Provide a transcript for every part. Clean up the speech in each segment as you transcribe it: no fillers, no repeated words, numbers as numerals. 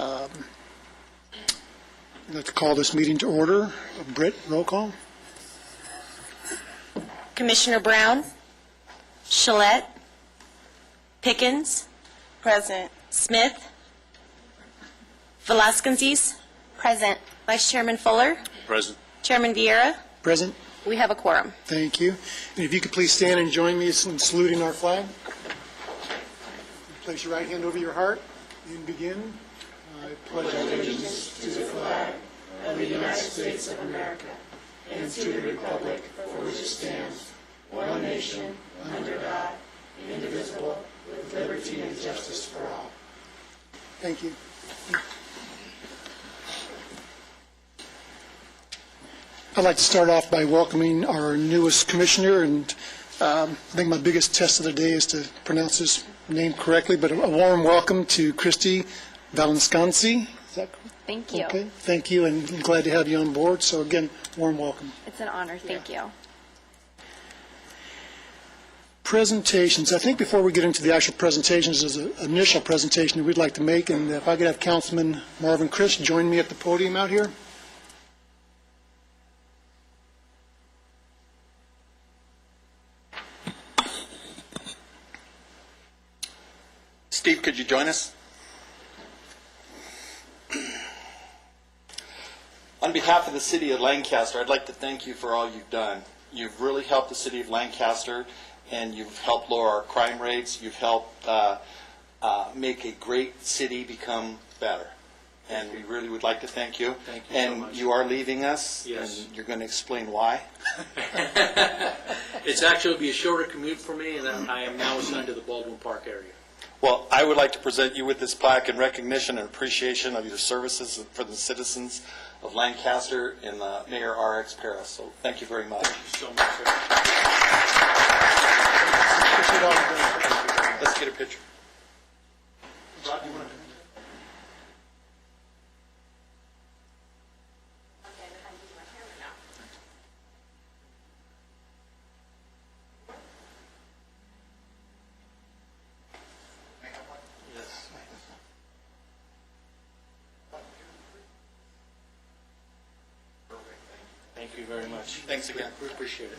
I'd like to call this meeting to order. Britt, roll call. Commissioner Brown, Shillette, Pickens, Present. Smith, Velasquez, present. Vice Chairman Fuller, Present. Chairman Vieira. Present. We have a quorum. Thank you. And if you could please stand and join me in saluting our flag. Place your right hand over your heart and begin. I pledge allegiance to the flag of the United States of America and to the republic for which it stands, one nation, under God, indivisible, with liberty and justice for all. Thank you. I'd like to start off by welcoming our newest commissioner, and I think my biggest test of the day is to pronounce his name correctly, but a warm welcome to Christy Valenciano. Is that correct? Thank you. Okay, thank you, and glad to have you on board. So again, warm welcome. It's an honor. Thank you. Presentations. I think before we get into the actual presentations, there's an initial presentation that we'd like to make, and if I could have Councilman Marvin Christ join me at the podium out here. Steve, could you join us? On behalf of the City of Lancaster, I'd like to thank you for all you've done. You've really helped the City of Lancaster, and you've helped lower our crime rates. You've helped make a great city become better. And we really would like to thank you. Thank you and so much. you are leaving us, Yes. and you're going to explain why. It's actually be a shorter commute for me, and I am now assigned to the Baldwin Park area. Well, I would like to present you with this plaque in recognition and appreciation of your services for the citizens of Lancaster and Mayor R.X. Parris. So thank you very much. Thank you so much, sir. Let's get a picture. Thank you very much. Thanks again. We appreciate it.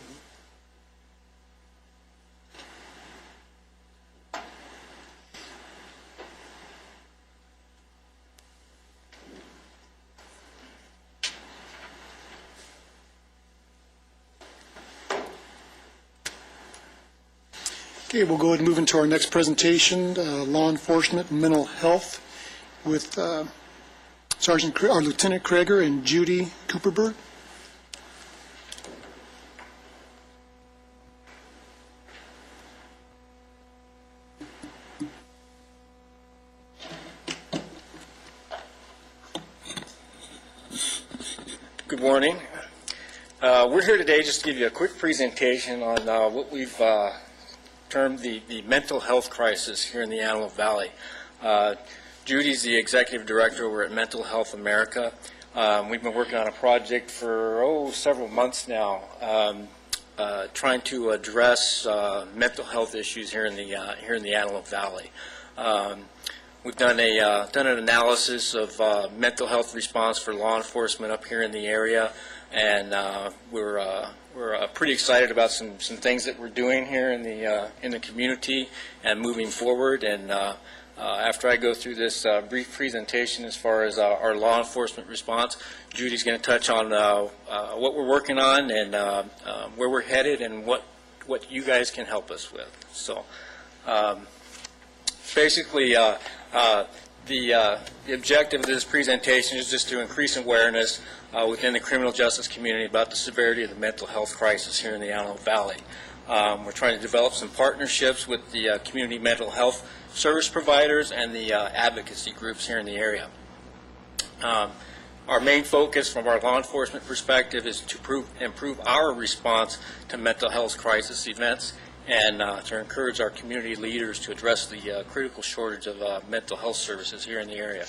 Okay, we'll go ahead and move into our next presentation, law enforcement and mental health, with Lieutenant Kreger and Judy Cooperberg. Good morning. We're here today just to give you a quick presentation on what we've termed the mental health crisis here in the Antelope Valley. Judy's the executive director over at Mental Health America. We've been working on a project for several months now, trying to address mental health issues here in the Antelope Valley. We've done an analysis of mental health response for law enforcement up here in the area, and we're pretty excited about some things that we're doing here in the community and moving forward. And after I go through this brief presentation as far as our law enforcement response, Judy's going to touch on what we're working on and where we're headed and what you guys can help us with. So basically, the objective of this presentation is just to increase awareness within the criminal justice community about the severity of the mental health crisis here in the Antelope Valley. We're trying to develop some partnerships with the community mental health service providers and the advocacy groups here in the area. Our main focus from our law enforcement perspective is to improve our response to mental health crisis events and to encourage our community leaders to address the critical shortage of mental health services here in the area.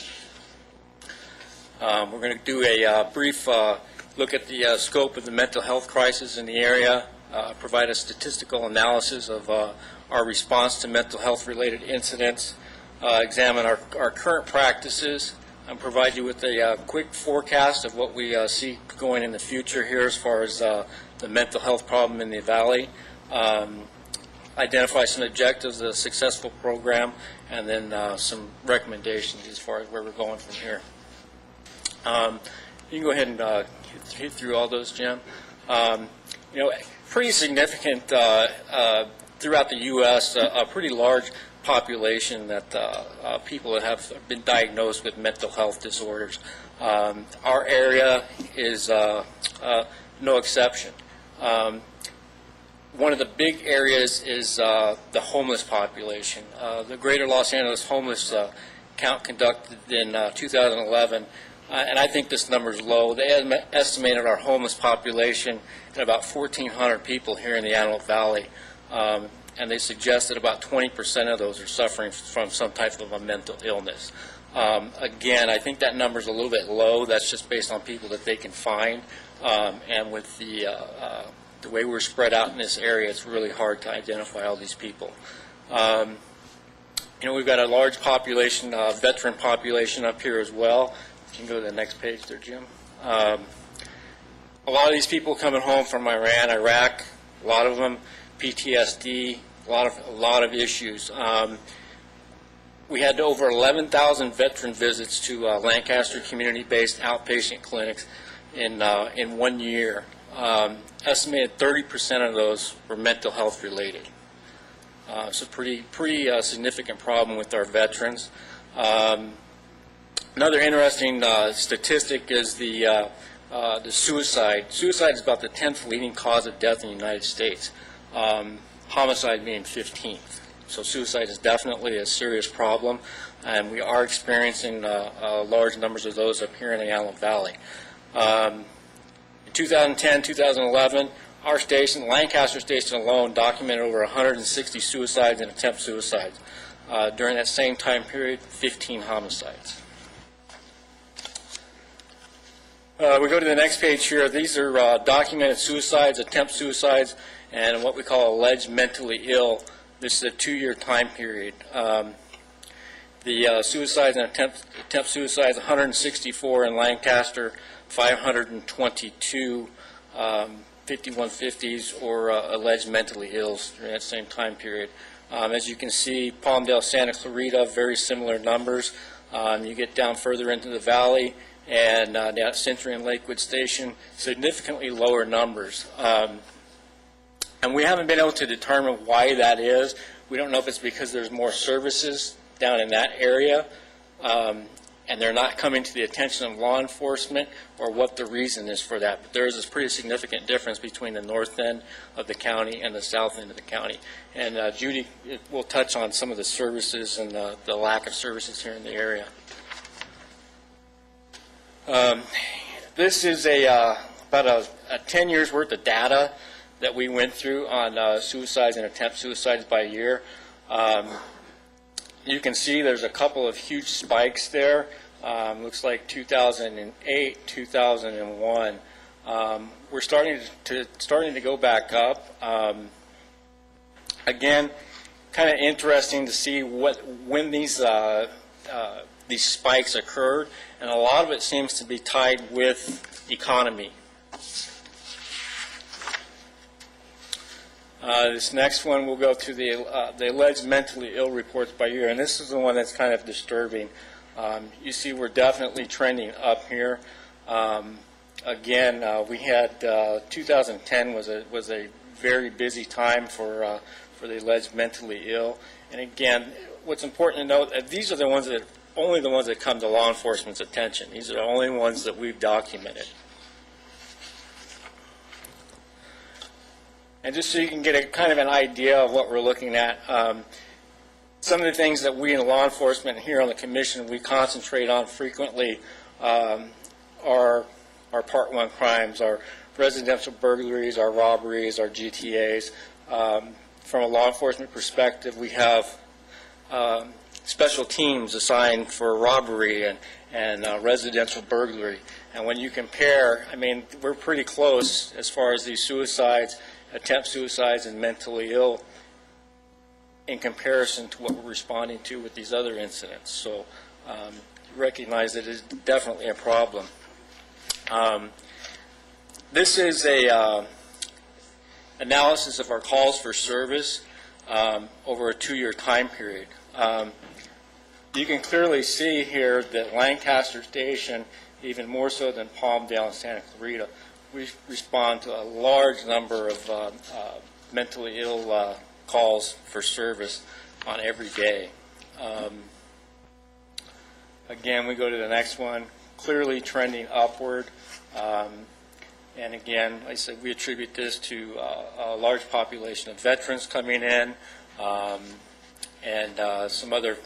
We're going to do a brief look at the scope of the mental health crisis in the area, provide a statistical analysis of our response to mental health related incidents, examine our current practices, and provide you with a quick forecast of what we see going in the future here as far as the mental health problem in the Valley, identify some objectives of a successful program, and then some recommendations as far as where we're going from here. You can go ahead and hit through all those, Jim. Pretty significant throughout the U.S., a pretty large population that people that have been diagnosed with mental health disorders. Our area is no exception. One of the big areas is the homeless population. The Greater Los Angeles homeless count conducted in 2011, and I think this number is low. They estimated our homeless population at about 1,400 people here in the Antelope Valley, and they suggested about 20% of those are suffering from some type of a mental illness. Again, I think that number is a little bit low. That's just based on people that they can find, and with the way we're spread out in this area, it's really hard to identify all these people. We've got a large population, veteran population up here as well. You can go to the next page there, Jim. A lot of these people coming home from Iran, Iraq, a lot of them PTSD, a lot of issues. We had over 11,000 veteran visits to Lancaster community-based outpatient clinics in 1 year. Estimated 30% of those were mental health related. It's a pretty significant problem with our veterans. Another interesting statistic is the suicide. Suicide is about the 10th leading cause of death in the United States. Homicide being 15th. So suicide is definitely a serious problem, and we are experiencing large numbers of those up here in the Antelope Valley. In 2010, 2011, our station, Lancaster Station alone, documented over 160 suicides and attempt suicides. During that same time period, 15 homicides. We go to the next page here. These are documented suicides, attempt suicides, and what we call alleged mentally ill. This is a 2-year time period. The suicides and attempt suicides, 164 in Lancaster, 522 5150s or alleged mentally ill during that same time period. As you can see, Palmdale, Santa Clarita, very similar numbers. You get down further into the valley, and down at Century and Lakewood Station, significantly lower numbers. And we haven't been able to determine why that is. We don't know if it's because there's more services down in that area, and they're not coming to the attention of law enforcement, or what the reason is for that. But there is this pretty significant difference between the north end of the county and the south end of the county. And Judy will touch on some of the services and the lack of services here in the area. This is about a 10 years worth of data that we went through on suicides and attempt suicides by year. You can see there's a couple of huge spikes there. Looks like 2008, 2001. We're starting to go back up. Again, kind of interesting to see when these spikes occurred, and a lot of it seems to be tied with economy. This next one, we'll go to the alleged mentally ill reports by year, and this is the one that's kind of disturbing. You see we're definitely trending up here. Again, we had 2010 was a very busy time for the alleged mentally ill. And again, what's important to note, these are the ones that only the ones that come to law enforcement's attention. These are the only ones that we've documented. And just so you can get a kind of an idea of what we're looking at, some of the things that we in law enforcement here on the commission, we concentrate on frequently are our Part 1 crimes, our residential burglaries, our robberies, our GTAs. From a law enforcement perspective, we have special teams assigned for robbery and residential burglary. And when you compare, I mean, we're pretty close as far as these suicides, attempt suicides, and mentally ill in comparison to what we're responding to with these other incidents. So recognize that it is definitely a problem. This is a analysis of our calls for service over a 2-year time period. You can clearly see here that Lancaster Station, even more so than Palmdale and Santa Clarita, we respond to a large number of mentally ill calls for service on every day. Again, we go to the next one, clearly trending upward. And again, like I said, we attribute this to a large population of veterans coming in and some other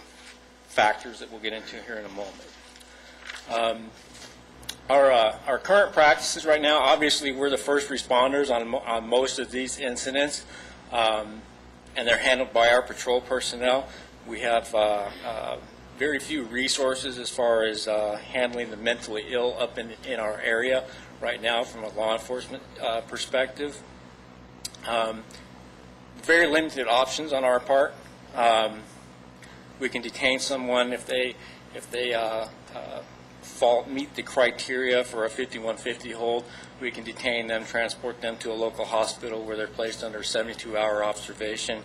factors that we'll get into here in a moment. Our current practices right now, obviously we're the first responders on most of these incidents, and they're handled by our patrol personnel. We have very few resources as far as handling the mentally ill up in our area right now from a law enforcement perspective. Very limited options on our part. We can detain someone if they meet the criteria for a 5150 hold. We can detain them, transport them to a local hospital where they're placed under 72-hour observation,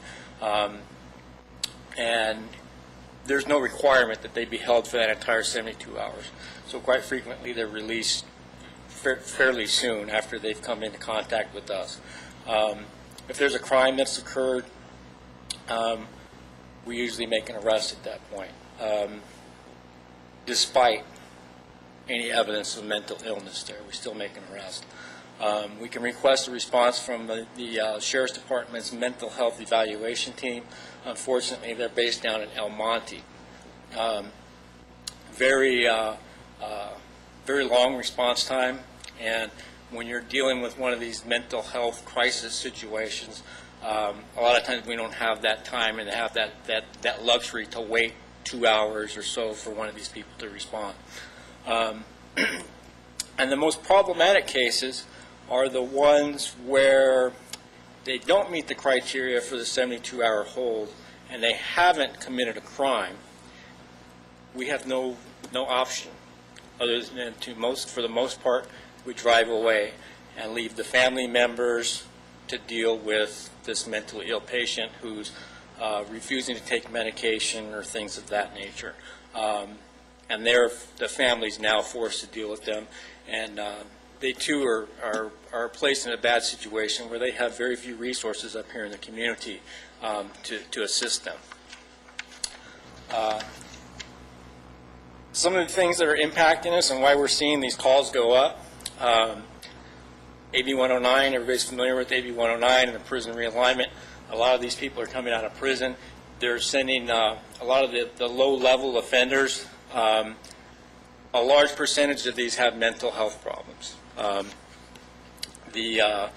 and there's no requirement that they be held for that entire 72 hours. So quite frequently they're released fairly soon after they've come into contact with us. If there's a crime that's occurred, we usually make an arrest at that point, despite any evidence of mental illness there. We still make an arrest. We can request a response from the Sheriff's Department's mental health evaluation team. Unfortunately, they're based down in El Monte. Very long response time, and when you're dealing with one of these mental health crisis situations, a lot of times we don't have that time and have that luxury to wait 2 hours or so for one of these people to respond. And the most problematic cases are the ones where they don't meet the criteria for the 72-hour hold and they haven't committed a crime. We have no option other than for the most part, we drive away and leave the family members to deal with this mentally ill patient who's refusing to take medication or things of that nature. And the family's now forced to deal with them, and they too are placed in a bad situation where they have very few resources up here in the community to assist them. Some of the things that are impacting us and why we're seeing these calls go up. AB 109, everybody's familiar with AB 109 and the prison realignment. A lot of these people are coming out of prison. They're sending a lot of the low-level offenders. A large percentage of these have mental health problems. The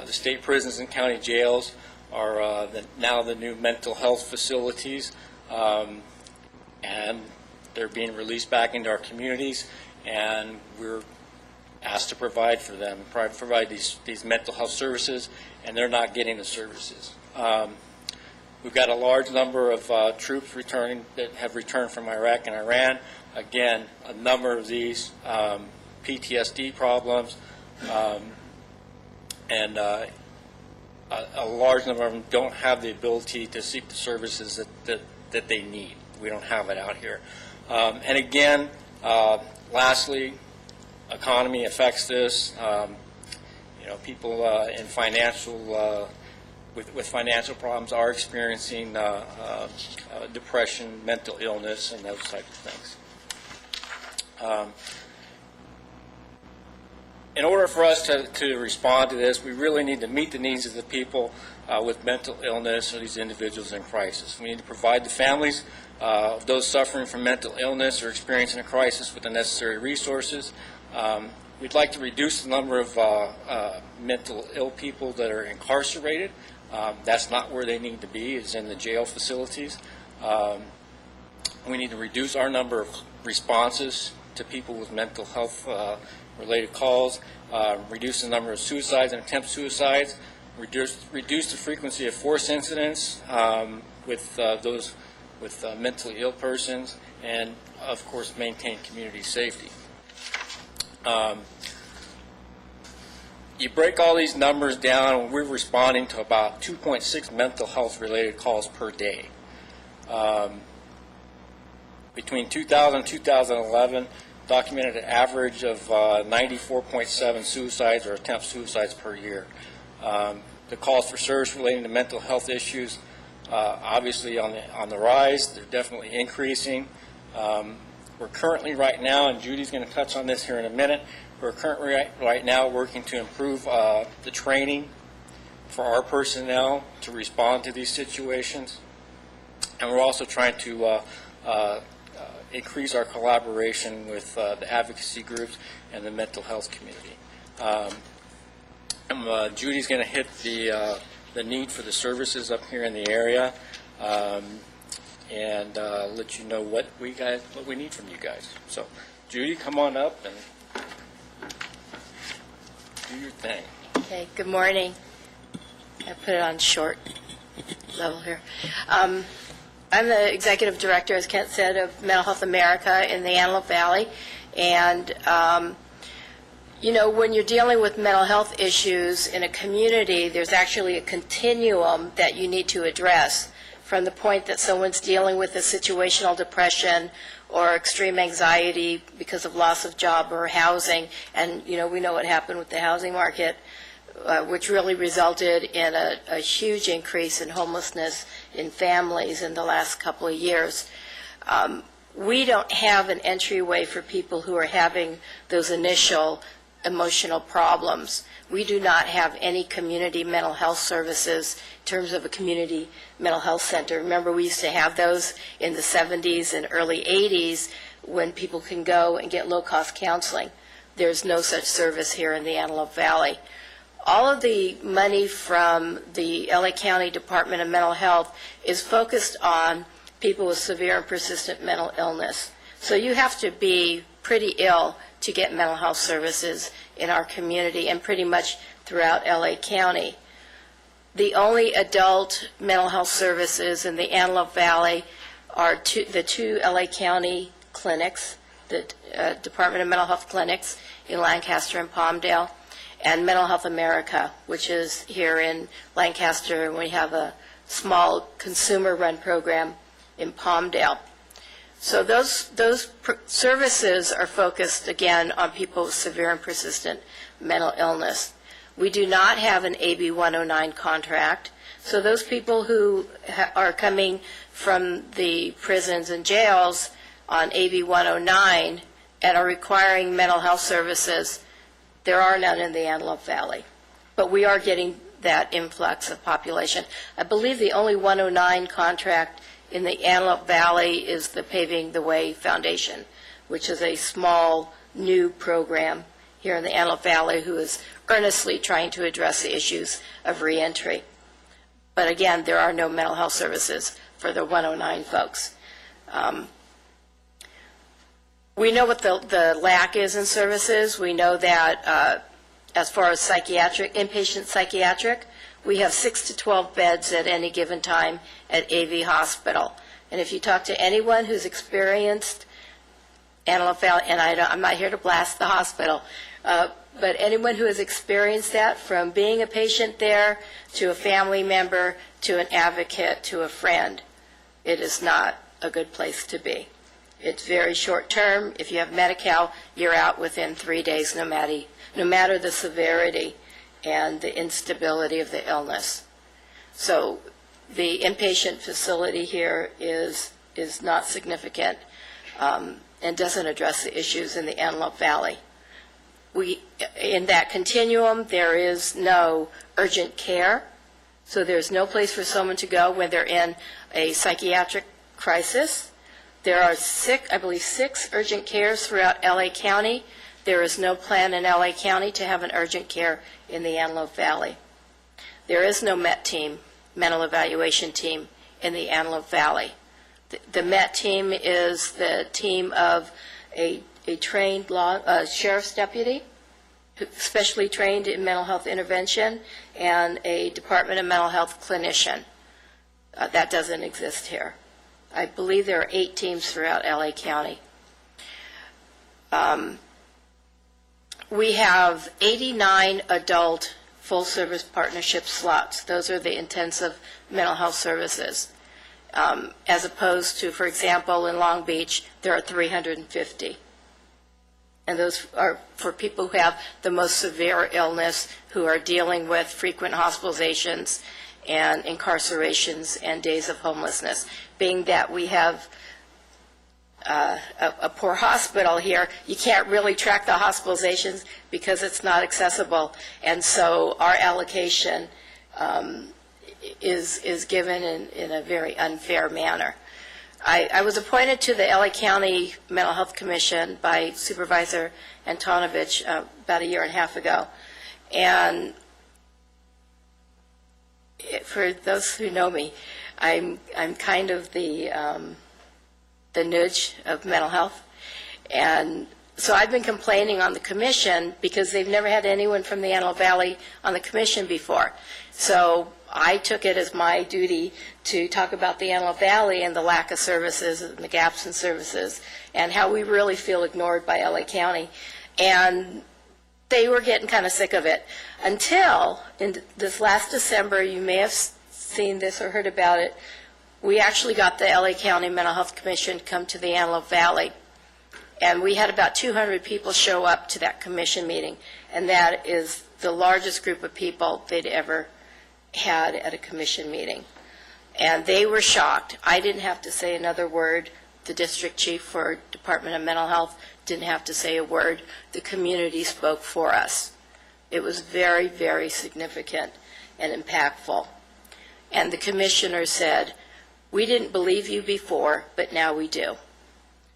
state prisons and county jails are now the new mental health facilities, and they're being released back into our communities, and we're asked to provide for them, provide these mental health services, and they're not getting the services. We've got a large number of troops returning that have returned from Iraq and Iran. Again, a number of these PTSD problems, and a large number of them don't have the ability to seek the services that they need. We don't have it out here. And again, lastly, economy affects this. People in financial with financial problems are experiencing depression, mental illness, and those types of things. In order for us to respond to this, we really need to meet the needs of the people with mental illness or these individuals in crisis. We need to provide the families of those suffering from mental illness or experiencing a crisis with the necessary resources. We'd like to reduce the number of mental ill people that are incarcerated. That's not where they need to be, is in the jail facilities. We need to reduce our number of responses to people with mental health related calls, reduce the number of suicides and attempt suicides, reduce the frequency of force incidents with with mentally ill persons, and of course maintain community safety. You break all these numbers down, and we're responding to about 2.6 mental health related calls per day. Between 2000 and 2011, documented an average of 94.7 suicides or attempt suicides per year. The calls for service relating to mental health issues, obviously on the rise. They're definitely increasing. We're currently right now, and Judy's going to touch on this here in a minute, we're currently right now working to improve the training for our personnel to respond to these situations. And we're also trying to increase our collaboration with the advocacy groups and the mental health community. Judy's going to hit the need for the services up here in the area, and let you know what we need from you guys. So, Judy, come on up and do your thing. Okay, good morning. I put it on short level here. I'm the executive director, as Kent said, of Mental Health America in the Antelope Valley. And, you know, when you're dealing with mental health issues in a community, there's actually a continuum that you need to address, from the point that someone's dealing with a situational depression or extreme anxiety because of loss of job or housing. And, you know, we know what happened with the housing market, which really resulted in a huge increase in homelessness in families in the last couple of years. We don't have an entryway for people who are having those initial emotional problems. We do not have any community mental health services in terms of a community mental health center. Remember, we used to have those in the 70s and early 80s when people can go and get low-cost counseling. There's no such service here in the Antelope Valley. All of the money from the LA County Department of Mental Health is focused on people with severe and persistent mental illness. So you have to be pretty ill to get mental health services in our community and pretty much throughout LA County. The only adult mental health services in the Antelope Valley are the two LA County clinics, the Department of Mental Health clinics in Lancaster and Palmdale, and Mental Health America, which is here in Lancaster, and we have a small consumer-run program in Palmdale. So those services are focused, again, on people with severe and persistent mental illness. We do not have an AB 109 contract, so those people who are coming from the prisons and jails on AB 109 and are requiring mental health services, there are none in the Antelope Valley. But we are getting that influx of population. I believe the only 109 contract in the Antelope Valley is the Paving the Way Foundation, which is a small new program here in the Antelope Valley who is earnestly trying to address the issues of reentry. But again, there are no mental health services for the 109 folks. We know what the lack is in services. We know that as far as inpatient psychiatric, we have 6 to 12 beds at any given time at AV Hospital. And if you talk to anyone who's experienced Antelope Valley, and I'm not here to blast the hospital, but anyone who has experienced that, from being a patient there to a family member to an advocate to a friend, it is not a good place to be. It's very short term. If you have Medi-Cal, you're out within 3 days, no matter the severity and the instability of the illness. So the inpatient facility here is not significant and doesn't address the issues in the Antelope Valley. In that continuum, there is no urgent care, so there's no place for someone to go when they're in a psychiatric crisis. There are I believe six urgent cares throughout LA County. There is no plan in LA County to have an urgent care in the Antelope Valley. There is no MET team, mental evaluation team, in the Antelope Valley. The MET team is the team of a trained sheriff's deputy, specially trained in mental health intervention, and a Department of Mental Health clinician. That doesn't exist here. I believe there are 8 teams throughout LA County. We have 89 adult full-service partnership slots. Those are the intensive mental health services, as opposed to, for example, in Long Beach, there are 350. And those are for people who have the most severe illness, who are dealing with frequent hospitalizations and incarcerations and days of homelessness. Being that we have a poor hospital here, you can't really track the hospitalizations because it's not accessible. And so our allocation is given in a very unfair manner. I was appointed to the LA County Mental Health Commission by Supervisor Antonovich about a year and a half ago. And for those who know me, I'm kind of the nudge of mental health. And so I've been complaining on the commission because they've never had anyone from the Antelope Valley on the commission before. So I took it as my duty to talk about the Antelope Valley and the lack of services and the gaps in services and how we really feel ignored by LA County. And they were getting kind of sick of it until in this last December, you may have seen this or heard about it, we actually got the LA County Mental Health Commission to come to the Antelope Valley. And we had about 200 people show up to that commission meeting. And that is the largest group of people they'd ever had at a commission meeting. And they were shocked. I didn't have to say another word. The district chief for Department of Mental Health didn't have to say a word. The community spoke for us. It was very, very significant and impactful. And the commissioner said, "We didn't believe you before, but now we do."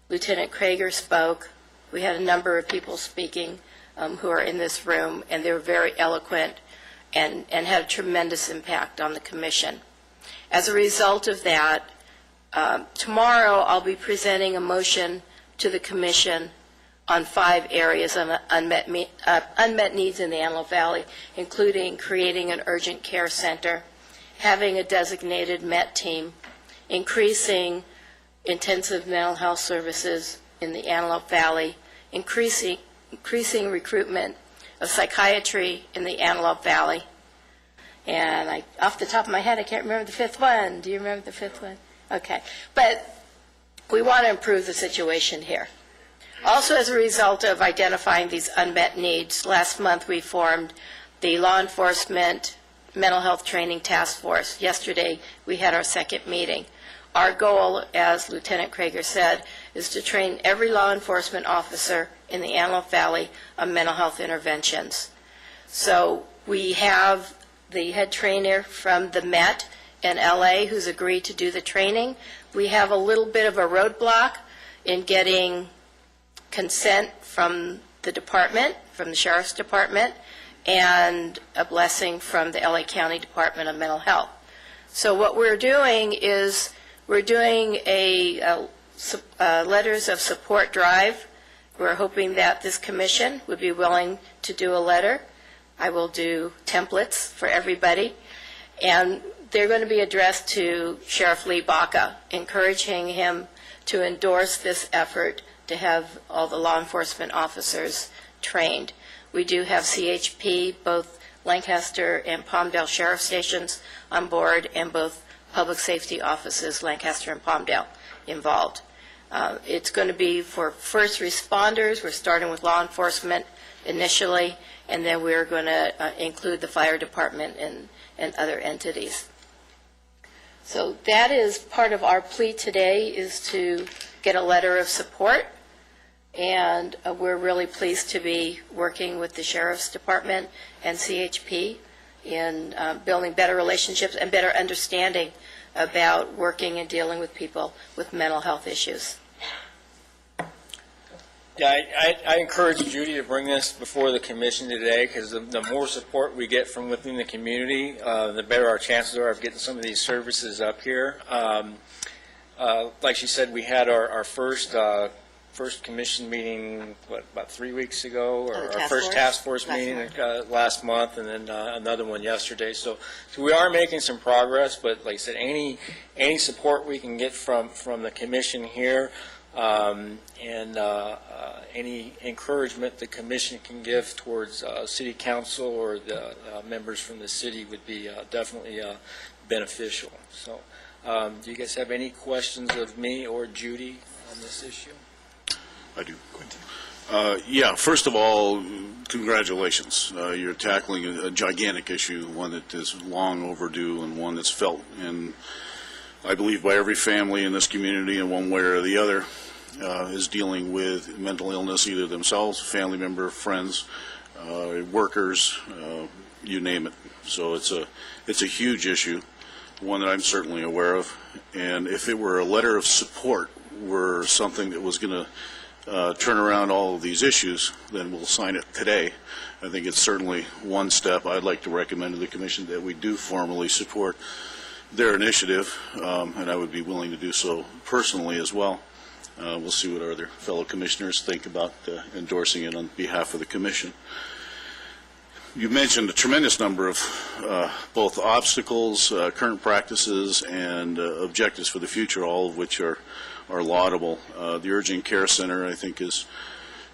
Lieutenant Krager spoke. We had a number of people speaking who are in this room, and they were very eloquent and had a tremendous impact on the commission. As a result of that, tomorrow I'll be presenting a motion to the commission on 5 areas of unmet needs in the Antelope Valley, including creating an urgent care center, having a designated MET team, increasing intensive mental health services in the Antelope Valley, increasing recruitment of psychiatry in the Antelope Valley. And off the top of my head, I can't remember the 5th one. Do you remember the 5th one? Okay. But we want to improve the situation here. Also, as a result of identifying these unmet needs, last month we formed the Law Enforcement Mental Health Training Task Force. Yesterday, we had our 2nd meeting. Our goal, as Lieutenant Krager said, is to train every law enforcement officer in the Antelope Valley on mental health interventions. So we have the head trainer from the MET in LA who's agreed to do the training. We have a little bit of a roadblock in getting consent from the department, from the Sheriff's Department, and a blessing from the LA County Department of Mental Health. So what we're doing is we're doing a letters of support drive. We're hoping that this commission would be willing to do a letter. I will do templates for everybody. And they're going to be addressed to Sheriff Lee Baca, encouraging him to endorse this effort to have all the law enforcement officers trained. We do have CHP, both Lancaster and Palmdale Sheriff Stations on board, and both public safety offices, Lancaster and Palmdale, involved. It's going to be for first responders. We're starting with law enforcement initially, and then we're going to include the fire department and other entities. So that is part of our plea today, is to get a letter of support. And we're really pleased to be working with the Sheriff's Department and CHP in building better relationships and better understanding about working and dealing with people with mental health issues. Yeah, I encourage Judy to bring this before the commission today, because the more support we get from within the community, the better our chances are of getting some of these services up here. Like she said, we had our first first commission meeting, about 3 weeks ago? Or the our task first force? task force Last meeting month. last month, and then another one yesterday. So we are making some progress, but like I said, any support we can get from the commission here, and any encouragement the commission can give towards city council or the members from the city would be definitely beneficial. So do you guys have any questions of me or Judy on this issue? I do. Yeah, first of all, congratulations. You're tackling a gigantic issue, one that is long overdue and one that's felt, and I believe by every family in this community in one way or the other is dealing with mental illness, either themselves, family member, friends, workers, you name it. So it's a huge issue, one that I'm certainly aware of. And if it were a letter of support, were something that was going to turn around all of these issues, then we'll sign it today. I think it's certainly one step. I'd like to recommend to the Commission that we do formally support their initiative, and I would be willing to do so personally as well. We'll see what our other fellow commissioners think about endorsing it on behalf of the Commission. You mentioned a tremendous number of both obstacles, current practices, and objectives for the future, all of which are laudable. The Urgent Care Center, I think, is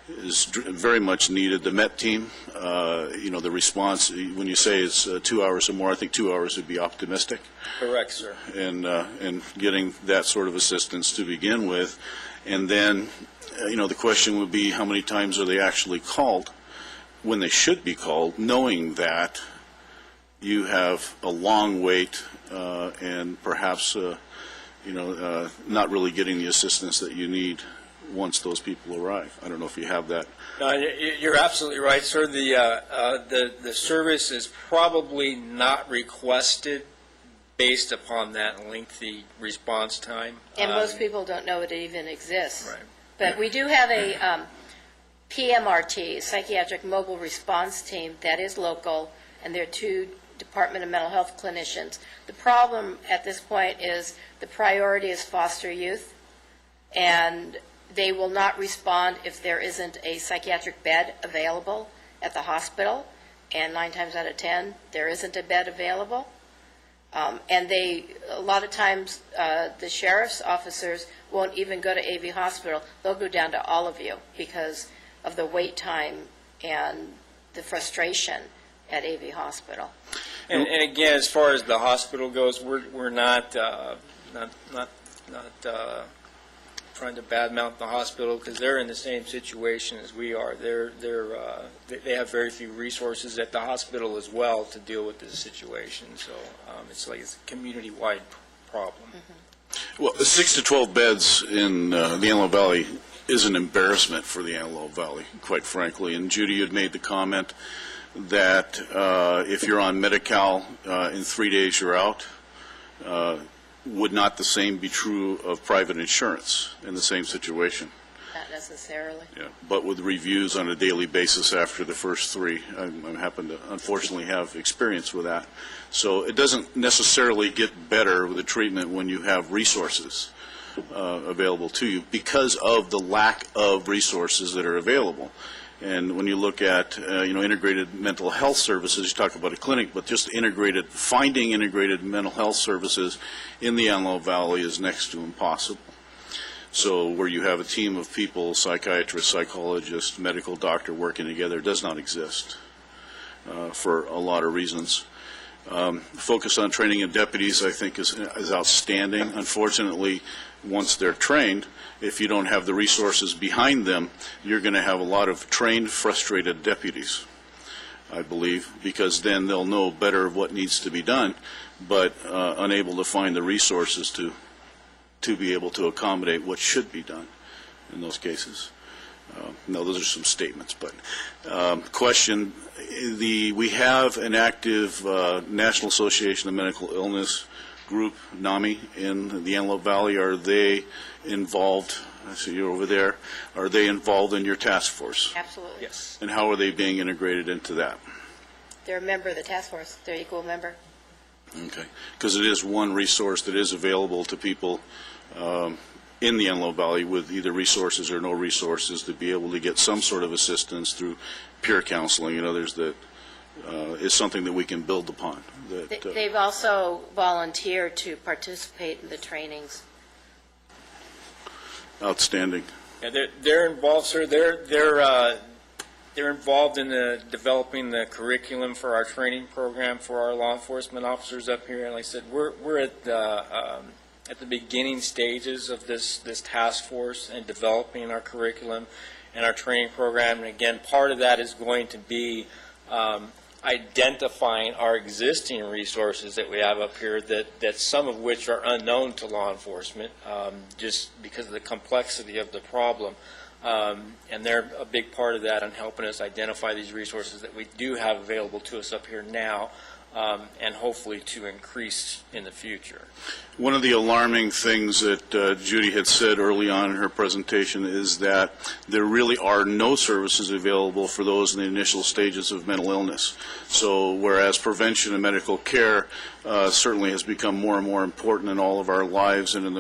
very much needed. The MET team, the response, when you say it's 2 hours or more, I think 2 hours would be optimistic. Correct, sir. And getting that sort of assistance to begin with. And then, the question would be how many times are they actually called when they should be called, knowing that you have a long wait and perhaps, not really getting the assistance that you need once those people arrive. I don't know if you have that. You're absolutely right, sir. The service is probably not requested based upon that lengthy response time. And most people don't know it even exists. Right. But we do have a PMRT, Psychiatric Mobile Response Team, that is local, and there are 2 Department of Mental Health clinicians. The problem at this point is the priority is foster youth, and they will not respond if there isn't a psychiatric bed available at the hospital, and 9 times out of 10, there isn't a bed available. And a lot of times, the sheriff's officers won't even go to AV Hospital. They'll go down to Olive View because of the wait time and the frustration at AV Hospital. And again, as far as the hospital goes, we're not trying to badmouth the hospital because they're in the same situation as we are. They have very few resources at the hospital as well to deal with this situation. So it's a community-wide problem. Mm-hmm. Well, 6 to 12 beds in the Antelope Valley is an embarrassment for the Antelope Valley, quite frankly. And Judy had made the comment that if you're on Medi-Cal, in 3 days you're out. Would not the same be true of private insurance in the same situation? Not necessarily. Yeah, but with reviews on a daily basis after the first 3, I happen to unfortunately have experience with that. So it doesn't necessarily get better with the treatment when you have resources available to you because of the lack of resources that are available. And when you look at, integrated mental health services, you talk about a clinic, but just finding integrated mental health services in the Antelope Valley is next to impossible. So where you have a team of people, psychiatrists, psychologists, medical doctor working together, does not exist for a lot of reasons. Focus on training of deputies, I think, is outstanding. Unfortunately, once they're trained, if you don't have the resources behind them, you're going to have a lot of trained, frustrated deputies, I believe, because then they'll know better what needs to be done, but unable to find the resources to be able to accommodate what should be done in those cases. No, those are some statements, but question, we have an active National Association of Medical Illness group, NAMI, in the Antelope Valley. Are they involved? I see you're over there. Are they involved in your task force? Absolutely. Yes. And how are they being integrated into that? They're a member of the task force. They're an equal member. Okay. Because it is one resource that is available to people in the Antelope Valley with either resources or no resources to be able to get some sort of assistance through peer counseling and others that is something that we can build upon. They've also volunteered to participate in the trainings. Outstanding. Yeah, they're involved, sir. They're involved in developing the curriculum for our training program for our law enforcement officers up here. And like I said, we're at the beginning stages of this task force and developing our curriculum and our training program. And again, part of that is going to be identifying our existing resources that we have up here, that some of which are unknown to law enforcement, just because of the complexity of the problem. And they're a big part of that in helping us identify these resources that we do have available to us up here now, and hopefully to increase in the future. One of the alarming things that Judy had said early on in her presentation is that there really are no services available for those in the initial stages of mental illness. So whereas prevention and medical care certainly has become more and more important in all of our lives and in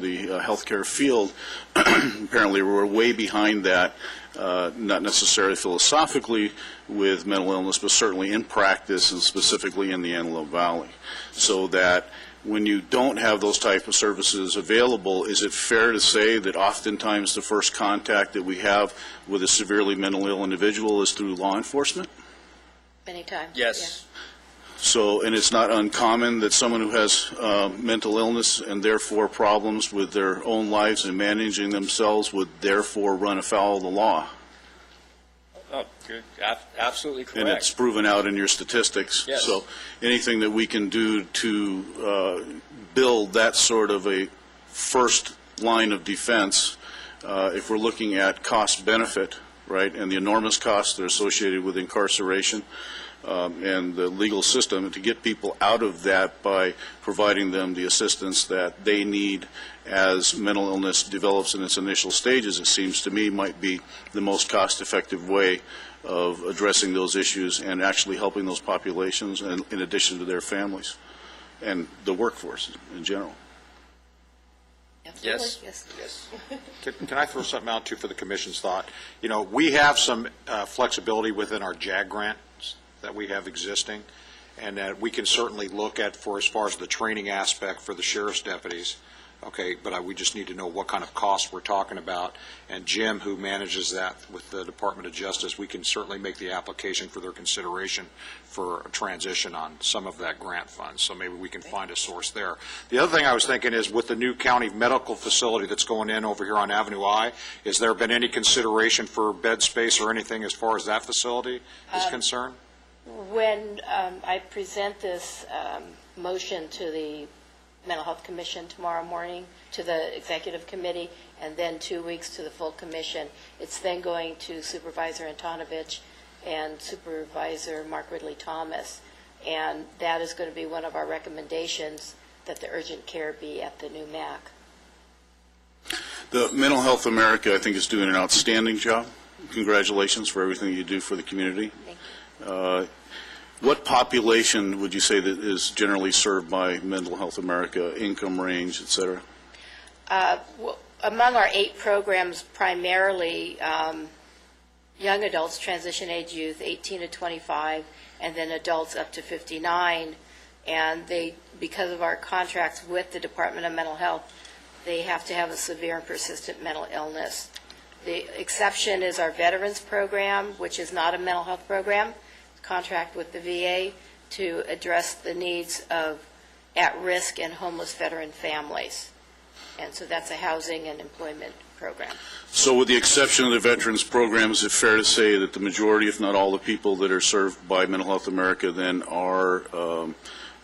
the healthcare field, apparently we're way behind that, not necessarily philosophically with mental illness, but certainly in practice and specifically in the Antelope Valley. So that when you don't have those type of services available, is it fair to say that oftentimes the first contact that we have with a severely mentally ill individual is through law enforcement? Many times. Yes. So, and it's not uncommon that someone who has mental illness and therefore problems with their own lives and managing themselves would therefore run afoul of the law. Oh, you're absolutely correct. And it's proven out in your statistics. Yes. So anything that we can do to build that sort of a first line of defense, if we're looking at cost-benefit, right, and the enormous costs that are associated with incarceration, and the legal system, and to get people out of that by providing them the assistance that they need as mental illness develops in its initial stages, it seems to me might be the most cost-effective way of addressing those issues and actually helping those populations, and in addition to their families and the workforce in general. Absolutely. Yes. Can I throw something out, too, for the Commission's thought? You know, we have some flexibility within our JAG grants that we have existing, and that we can certainly look at for as far as the training aspect for the sheriff's deputies. Okay, but we just need to know what kind of costs we're talking about. And Jim, who manages that with the Department of Justice, we can certainly make the application for their consideration for a transition on some of that grant fund. So maybe we can find a source there. The other thing I was thinking is with the new county medical facility that's going in over here on Avenue I, has there been any consideration for bed space or anything as far as that facility is concerned? When I present this motion to the Mental Health Commission tomorrow morning, to the Executive Committee, and then 2 weeks to the full Commission, it's then going to Supervisor Antonovich and Supervisor Mark Ridley Thomas, and that is going to be one of our recommendations, that the urgent care be at the new MAC. The Mental Health America, I think, is doing an outstanding job. Congratulations for everything you do for the community. Thank you. What population would you say that is generally served by Mental Health America, income range, et cetera? Among our 8 programs, primarily young adults, transition age youth, 18 to 25, and then adults up to 59. And they, because of our contracts with the Department of Mental Health, they have to have a severe and persistent mental illness. The exception is our veterans program, which is not a mental health program, contract with the VA to address the needs of at-risk and homeless veteran families. And so that's a housing and employment program. So with the exception of the veterans program, is it fair to say that the majority, if not all, the people that are served by Mental Health America then are, I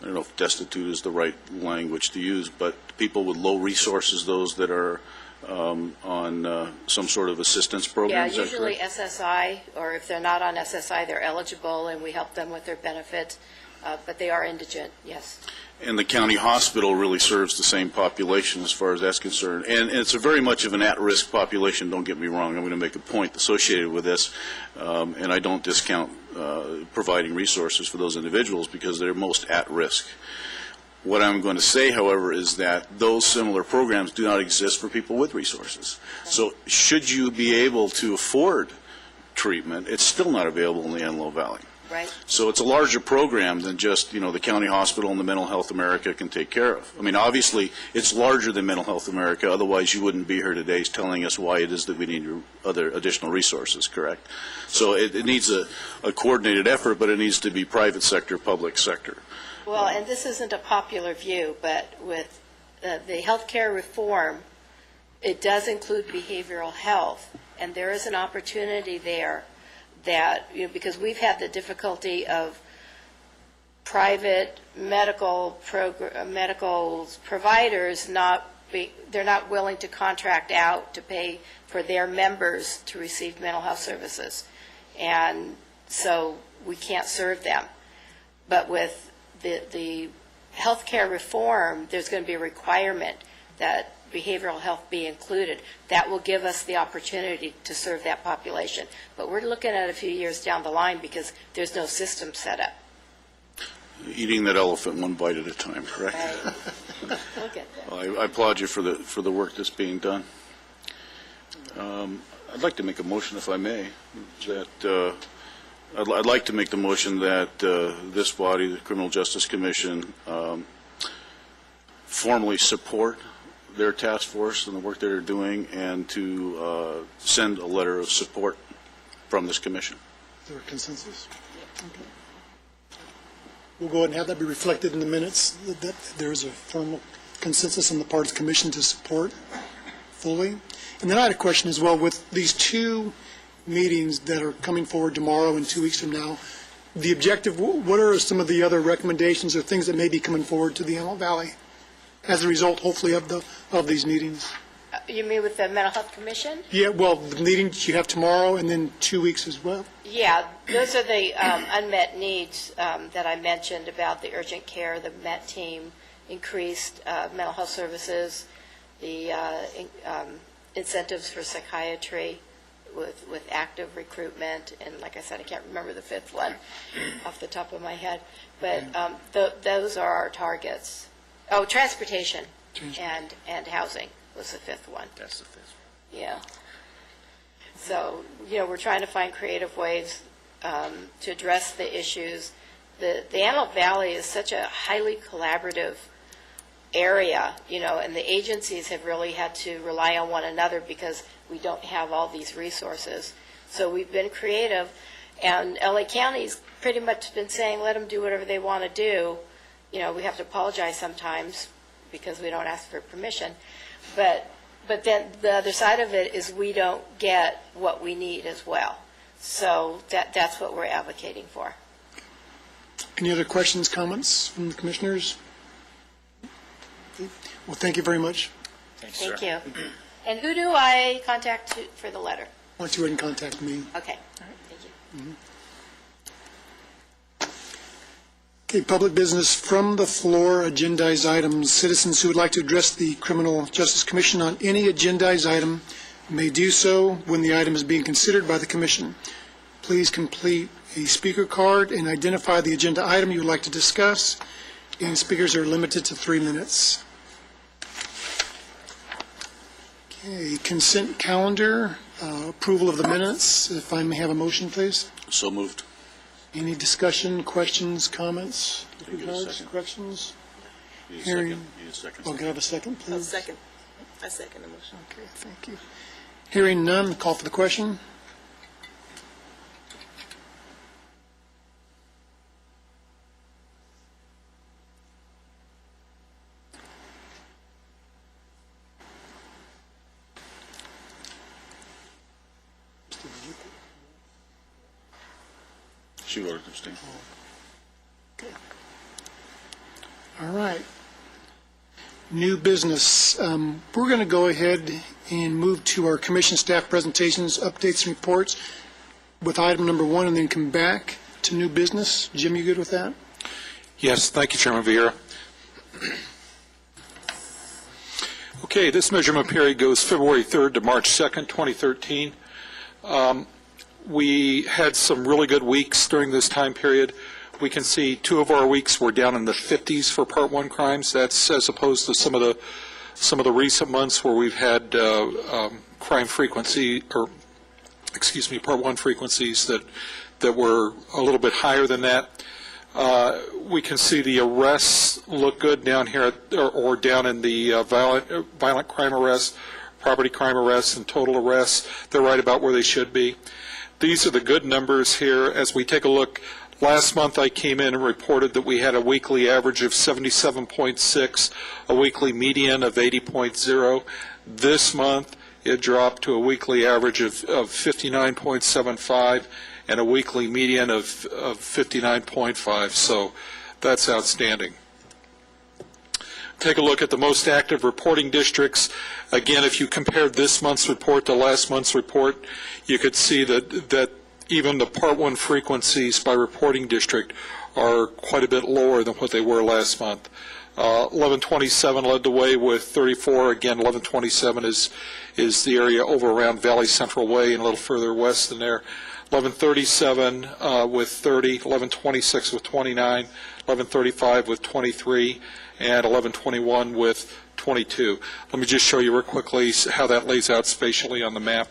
don't know if destitute is the right language to use, but people with low resources, those that are on some sort of assistance program? Yeah, usually SSI, or if they're not on SSI, they're eligible, and we help them with their benefits, but they are indigent, yes. And the county hospital really serves the same population as far as that's concerned. And it's a very much of an at-risk population, don't get me wrong. I'm going to make a point associated with this, and I don't discount providing resources for those individuals because they're most at risk. What I'm going to say, however, is that those similar programs do not exist for people with resources. So should you be able to afford treatment, it's still not available in the Antelope Valley. Right. So it's a larger program than just, the County Hospital and the Mental Health America can take care of. I mean, obviously, it's larger than Mental Health America, otherwise you wouldn't be here today telling us why it is that we need other additional resources, correct? So it needs a coordinated effort, but it needs to be private sector, public sector. Well, and this isn't a popular view, but with the healthcare reform, it does include behavioral health, and there is an opportunity there that, because we've had the difficulty of private medical providers they're not willing to contract out to pay for their members to receive mental health services. And so we can't serve them. But with the healthcare reform, there's going to be a requirement that behavioral health be included. That will give us the opportunity to serve that population. But we're looking at a few years down the line because there's no system set up. Eating that elephant one bite at a time, correct? Right. We'll get there. Well, I applaud you for the work that's being done. I'd like to make a motion, if I may, that I'd like to make the motion that this body, the Criminal Justice Commission, formally support their task force and the work they're doing, and to send a letter of support from this commission. Is there a consensus? Okay. We'll go ahead and have that be reflected in the minutes, that there is a formal consensus on the part of the commission to support fully. And then I had a question as well, with these two meetings that are coming forward tomorrow and 2 weeks from now, the objective, what are some of the other recommendations or things that may be coming forward to the Antelope Valley as a result, hopefully, of these meetings? You mean with the Mental Health Commission? Yeah, well, the meetings you have tomorrow and then 2 weeks as well. Yeah, those are the unmet needs that I mentioned about the urgent care, the MET team, increased mental health services, the incentives for psychiatry with active recruitment, and like I said, I can't remember the fifth one off the top of my head, but those are our targets. Oh, transportation and housing was the fifth one. That's the fifth. Yeah. So, we're trying to find creative ways to address the issues. The Antelope Valley is such a highly collaborative area, and the agencies have really had to rely on one another because we don't have all these resources. So we've been creative, and LA County's pretty much been saying, let them do whatever they want to do. We have to apologize sometimes because we don't ask for permission. But then the other side of it is we don't get what we need as well. So that's what we're advocating for. Any other questions, comments from the commissioners? Well, thank you very much. Thanks, sir. Thank you. And who do I contact for the letter? Why don't you go ahead and contact me? Okay. All right. Thank you. Okay, public business from the floor, agendized items. Citizens who would like to address the Criminal Justice Commission on any agendized item may do so when the item is being considered by the commission. Please complete a speaker card and identify the agenda item you would like to discuss, and speakers are limited to 3 minutes. Okay, consent calendar, approval of the minutes. If I may have a motion, please. So moved. Any discussion, questions, comments, Can I get a regards, second? corrections? Need a Hearing- second? Need a second? Oh, can I have a second, please? I second the motion. Okay, thank you. Hearing none, call for the question. She voted abstain. All right. New business. We're going to go ahead and move to our commission staff presentations, updates, and reports with item number 1, and then come back to new business. Jim, you good with that? Yes, thank you, Chairman Vieira. Okay, this measurement period goes February 3rd to March 2nd, 2013. We had some really good weeks during this time period. we can see 2 of our weeks were down in the 50s for Part 1 crimes. That's as opposed to some of the recent months where we've had crime frequency, or excuse me, Part 1 frequencies that were a little bit higher than that. We can see the arrests look good down here, or down in the violent crime arrests, property crime arrests, and total arrests. They're right about where they should be. These are the good numbers here. As we take a look, last month I came in and reported that we had a weekly average of 77.6, a weekly median of 80.0. This month it dropped to a weekly average of 59.75 and a weekly median of 59.5. So that's outstanding. Take a look at the most active reporting districts. Again, if you compared this month's report to last month's report, you could see that even the Part 1 frequencies by reporting district are quite a bit lower than what they were last month. 1127 led the way with 34. Again, 1127 is the area over around Valley Central Way and a little further west than there. 1137 with 30, 1126 with 29, 1135 with 23, and 1121 with 22. Let me just show you real quickly how that lays out spatially on the map.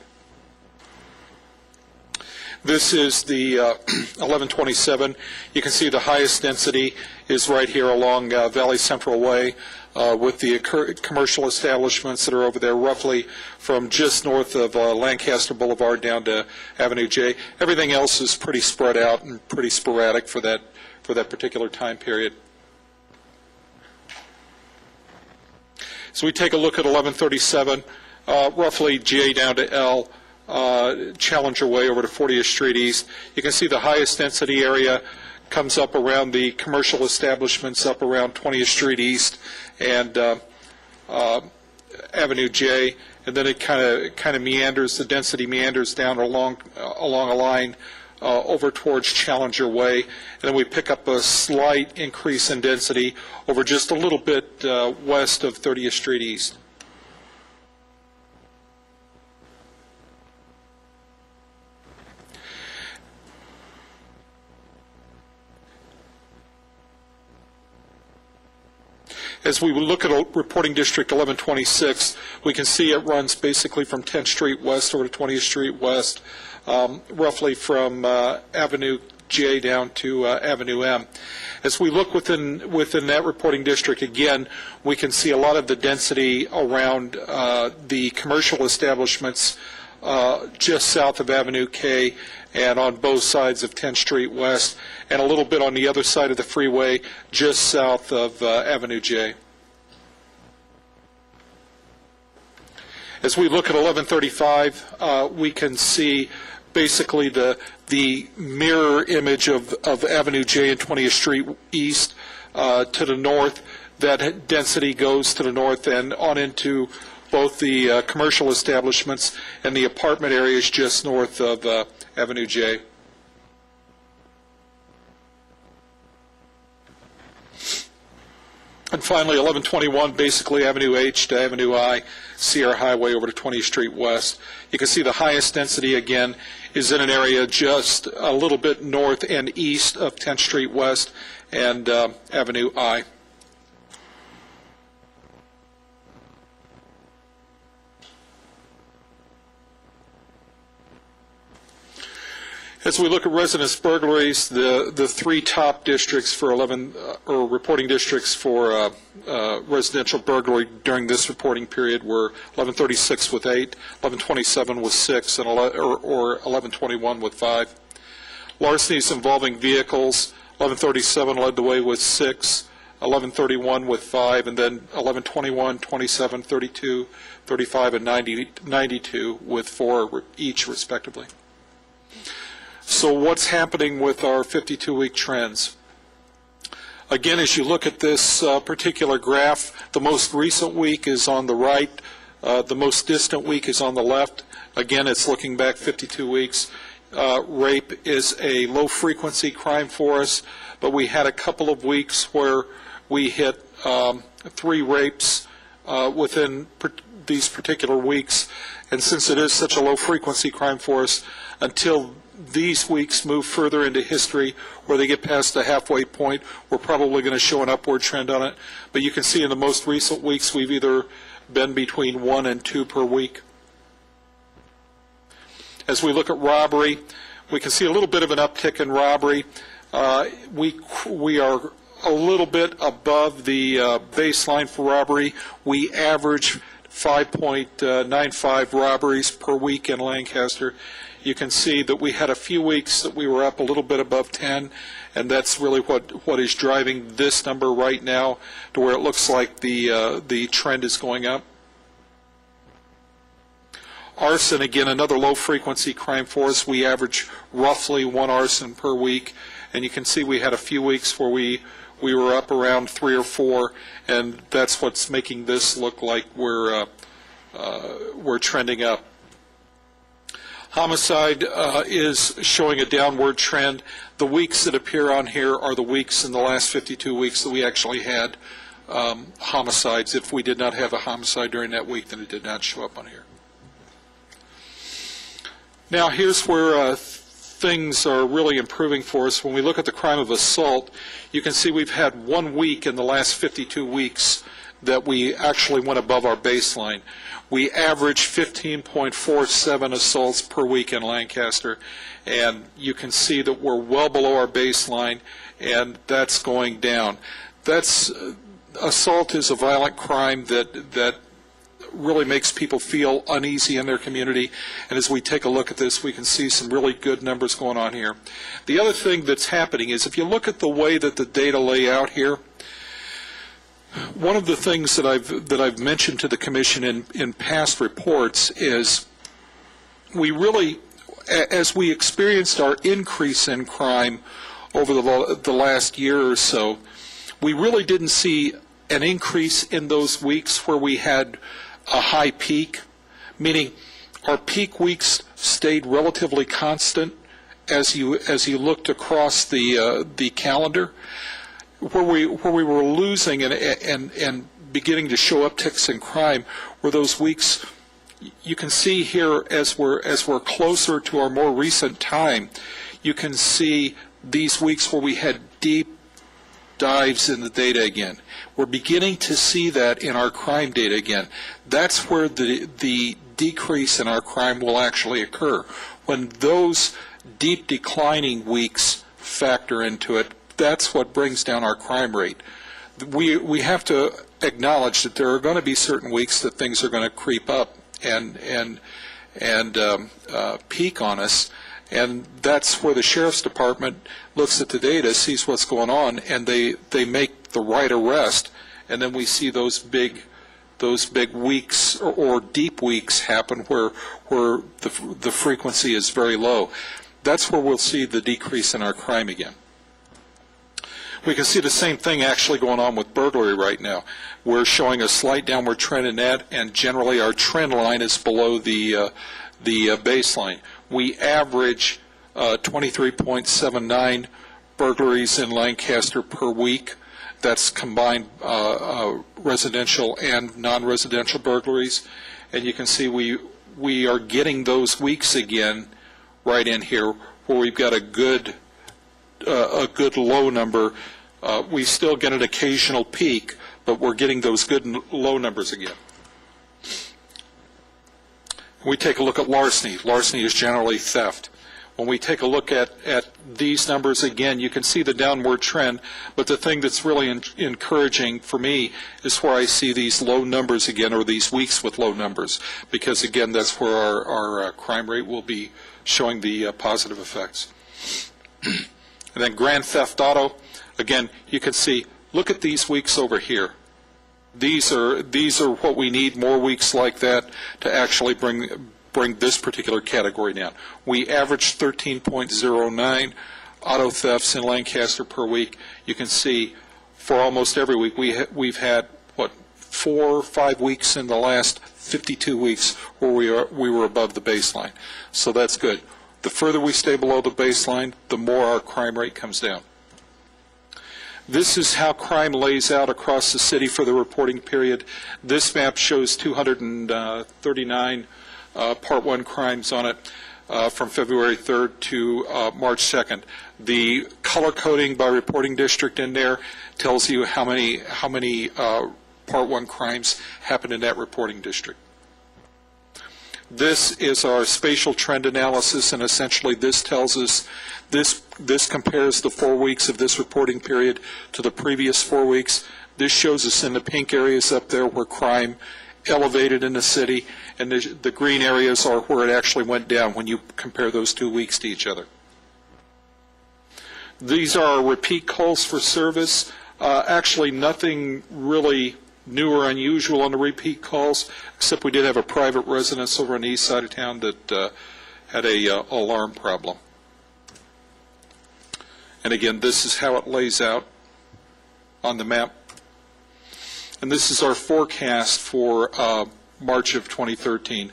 This is the 1127. You can see the highest density is right here along Valley Central Way with the commercial establishments that are over there roughly from just north of Lancaster Boulevard down to Avenue J. Everything else is pretty spread out and pretty sporadic for that particular time period. So we take a look at 1137, roughly J down to L, Challenger Way over to 40th Street East. You can see the highest density area comes up around the commercial establishments up around 20th Street East and Avenue J, and then it kind of meanders. The density meanders down along a line over towards Challenger Way, and then we pick up a slight increase in density over just a little bit west of 30th Street East. As we look at reporting district 1126, we can see it runs basically from 10th Street West over to 20th Street West, roughly from Avenue J down to Avenue M. As we look within that reporting district, again, we can see a lot of the density around the commercial establishments just south of Avenue K and on both sides of 10th Street West, and a little bit on the other side of the freeway just south of Avenue J. As we look at 1135, we can see basically the mirror image of Avenue J and 20th Street East to the north. That density goes to the north and on into both the commercial establishments and the apartment areas just north of Avenue J. And finally, 1121, basically Avenue H to Avenue I, Sierra Highway over to 20th Street West. You can see the highest density, again, is in an area just a little bit north and east of 10th Street West and Avenue I. As we look at residence burglaries, the three top districts for reporting districts for residential burglary during this reporting period were 1136 with 8, 1127 with 6, and or 1121 with 5. Larcenies involving vehicles, 1137 led the way with 6, 1131 with 5, and then 1121, 27, 32, 35, and 92 with 4 each, respectively. So what's happening with our 52-week trends? Again, as you look at this particular graph, the most recent week is on the right, the most distant week is on the left. Again, it's looking back 52 weeks. Rape is a low-frequency crime for us, but we had a couple of weeks where we hit 3 rapes within these particular weeks, And since it is such a low-frequency crime for us, until these weeks move further into history, where they get past the halfway point, we're probably going to show an upward trend on it. But you can see in the most recent weeks, we've either been between 1 and 2 per week. As we look at robbery, we can see a little bit of an uptick in robbery. We are a little bit above the baseline for robbery. We average 5.95 robberies per week in Lancaster. You can see that we had a few weeks that we were up a little bit above 10, and that's really what is driving this number right now to where it looks like the trend is going up. Arson, again, another low-frequency crime for us. We average roughly 1 arson per week, and you can see we had a few weeks where we were up around 3 or 4, and that's what's making this look like we're trending up. Homicide is showing a downward trend. The weeks that appear on here are the weeks in the last 52 weeks that we actually had homicides. If we did not have a homicide during that week, then it did not show up on here. Now here's where things are really improving for us. When we look at the crime of assault, you can see we've had 1 week in the last 52 weeks that we actually went above our baseline. We average 15.47 assaults per week in Lancaster, and you can see that we're well below our baseline, and that's going down. Assault is a violent crime that really makes people feel uneasy in their community, and as we take a look at this, we can see some really good numbers going on here. The other thing that's happening is if you look at the way that the data lay out here, one of the things that I've mentioned to the Commission in past reports is we really, as we experienced our increase in crime over the last year or so, we really didn't see an increase in those weeks where we had a high peak, meaning our peak weeks stayed relatively constant as you looked across the calendar. Where we were losing and beginning to show upticks in crime were those weeks. You can see here as we're closer to our more recent time, you can see these weeks where we had deep dives in the data again. We're beginning to see that in our crime data again. That's where the decrease in our crime will actually occur, when those deep declining weeks factor into it. That's what brings down our crime rate. We have to acknowledge that there are going to be certain weeks that things are going to creep up and peak on us, and that's where the Sheriff's Department looks at the data, sees what's going on, and they make the right arrest, and then we see those big weeks or deep weeks happen where the frequency is very low. That's where we'll see the decrease in our crime again. We can see the same thing actually going on with burglary right now. We're showing a slight downward trend in that, and generally our trend line is below the baseline. We average 23.79 burglaries in Lancaster per week. That's combined residential and non-residential burglaries. And you can see we are getting those weeks again right in here where we've got a good low number. We still get an occasional peak, but we're getting those good low numbers again. We take a look at larceny. Larceny is generally theft. When we take a look at these numbers again, you can see the downward trend, but the thing that's really encouraging for me is where I see these low numbers again, or these weeks with low numbers, because again, that's where our crime rate will be showing the positive effects. And then grand theft auto, again, you can see, look at these weeks over here. These are what we need, more weeks like that to actually bring this particular category down. We average 13.09 auto thefts in Lancaster per week. You can see for almost every week we've had, 4 or 5 weeks in the last 52 weeks where we were above the baseline. So that's good. The further we stay below the baseline, the more our crime rate comes down. This is how crime lays out across the city for the reporting period. This map shows 239 Part 1 crimes on it from February 3rd to March 2nd. The color coding by reporting district in there tells you how many Part 1 crimes happened in that reporting district. This is our spatial trend analysis, and essentially this tells us, this compares the 4 weeks of this reporting period to the previous 4 weeks. This shows us in the pink areas up there where crime elevated in the city, and the green areas are where it actually went down when you compare those 2 weeks to each other. These are repeat calls for service. Actually, nothing really new or unusual on the repeat calls, except we did have a private residence over on the east side of town that had a alarm problem. And again, this is how it lays out on the map. And this is our forecast for March of 2013.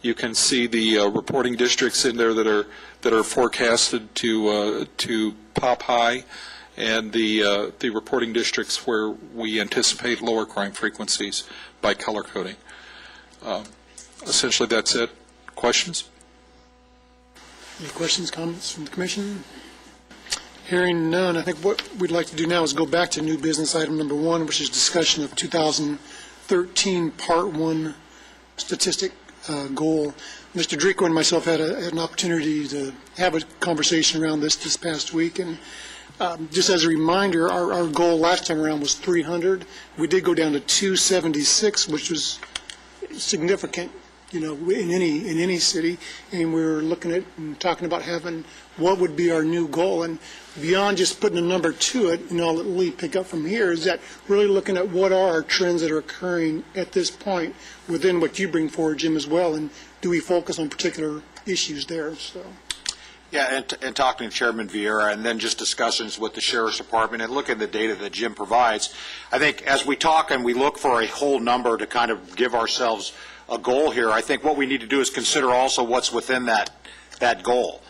You can see the reporting districts in there that are forecasted to pop high, and the reporting districts where we anticipate lower crime frequencies by color coding. Essentially, that's it. Questions? Any questions, comments from the commission? Hearing none, I think what we'd like to do now is go back to new business item number 1, which is discussion of 2013 Part 1 statistic goal. Mr. Drico and myself had an opportunity to have a conversation around this past week, and just as a reminder, our goal last time around was 300. We did go down to 276, which was significant, in any city. And we were looking at and talking about having what would be our new goal. And beyond just putting a number to it, I'll let Lee pick up from here, is that really looking at what are our trends that are occurring at this point within what you bring forward, Jim, as well, and do we focus on particular issues there? So. Yeah, and talking to Chairman Vieira, and then just discussions with the Sheriff's Department and looking at the data that Jim provides. I think as we talk and we look for a whole number to kind of give ourselves a goal here, I think what we need to do is consider also what's within that goal.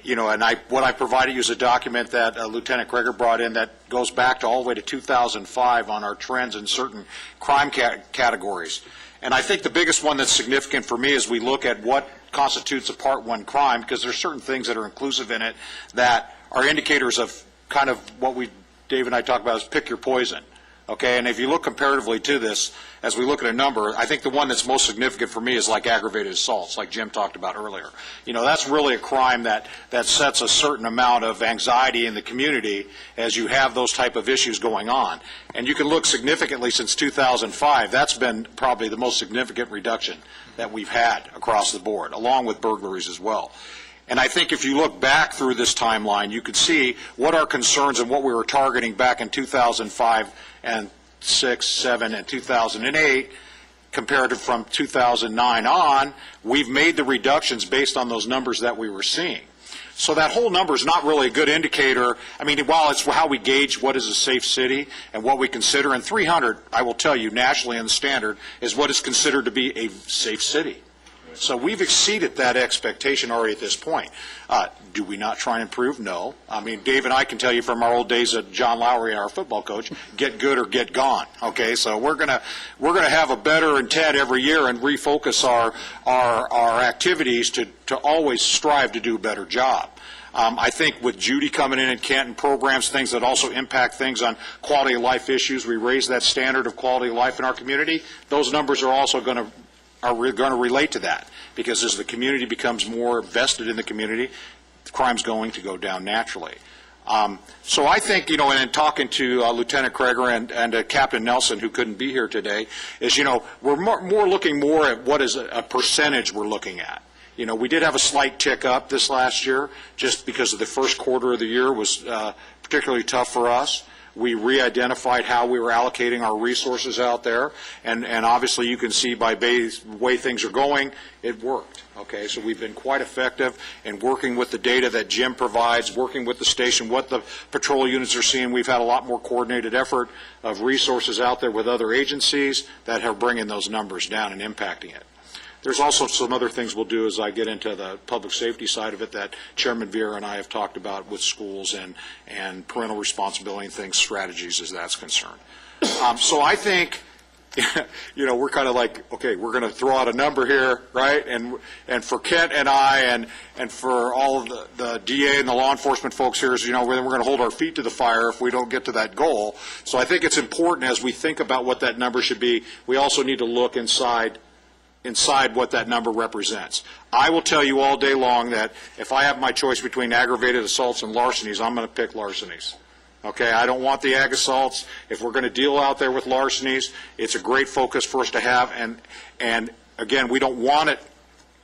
And what I provided you is a document that Lieutenant Kreger brought in that goes back to all the way to 2005 on our trends in certain crime categories. And I think the biggest one that's significant for me is we look at what constitutes a Part 1 crime, because there's certain things that are inclusive in it that are indicators of kind of what Dave and I talk about is pick your poison. Okay, and if you look comparatively to this, as we look at a number, I think the one that's most significant for me is like aggravated assaults, like Jim talked about earlier. That's really a crime that sets a certain amount of anxiety in the community as you have those type of issues going on. And you can look significantly since 2005, that's been probably the most significant reduction that we've had across the board, along with burglaries as well. And I think if you look back through this timeline, you could see what our concerns and what we were targeting back in 2005 and 6, 7, and 2008, compared to from 2009 on, we've made the reductions based on those numbers that we were seeing. So that whole number is not really a good indicator. I mean, while it's how we gauge what is a safe city and what we consider, and 300, I will tell you, nationally in the standard, is what is considered to be a safe city. So we've exceeded that expectation already at this point. Do we not try and improve? No. I mean, Dave and I can tell you from our old days at John Lowry, our football coach, get good or get gone. Okay, so we're gonna have a better intent every year and refocus our activities to always strive to do a better job. I think with Judy coming in and Canton programs, things that also impact things on quality of life issues, we raise that standard of quality of life in our community. Those numbers are also going to relate to that, because as the community becomes more vested in the community, the crime's going to go down naturally. So I think, and in talking to Lieutenant Kreger and Captain Nelson, who couldn't be here today, is, we're more looking more at what is a percentage we're looking at. We did have a slight tick up this last year, just because of the first quarter of the year was particularly tough for us. We re-identified how we were allocating our resources out there, and obviously you can see by the way things are going, it worked. Okay, so we've been quite effective in working with the data that Jim provides, working with the station, what the patrol units are seeing. We've had a lot more coordinated effort of resources out there with other agencies that are bringing those numbers down and impacting it. There's also some other things we'll do as I get into the public safety side of it that Chairman Vieira and I have talked about with schools and parental responsibility and things, strategies as that's concerned. So I think we're kind of like, okay, we're going to throw out a number here, right? And for Kent and I and for all of the DA and the law enforcement folks here is, we're going to hold our feet to the fire if we don't get to that goal. So I think it's important as we think about what that number should be, we also need to look inside what that number represents. I will tell you all day long that if I have my choice between aggravated assaults and larcenies, I'm going to pick larcenies. Okay, I don't want the ag assaults. If we're going to deal out there with larcenies, it's a great focus for us to have. And again, we don't want it,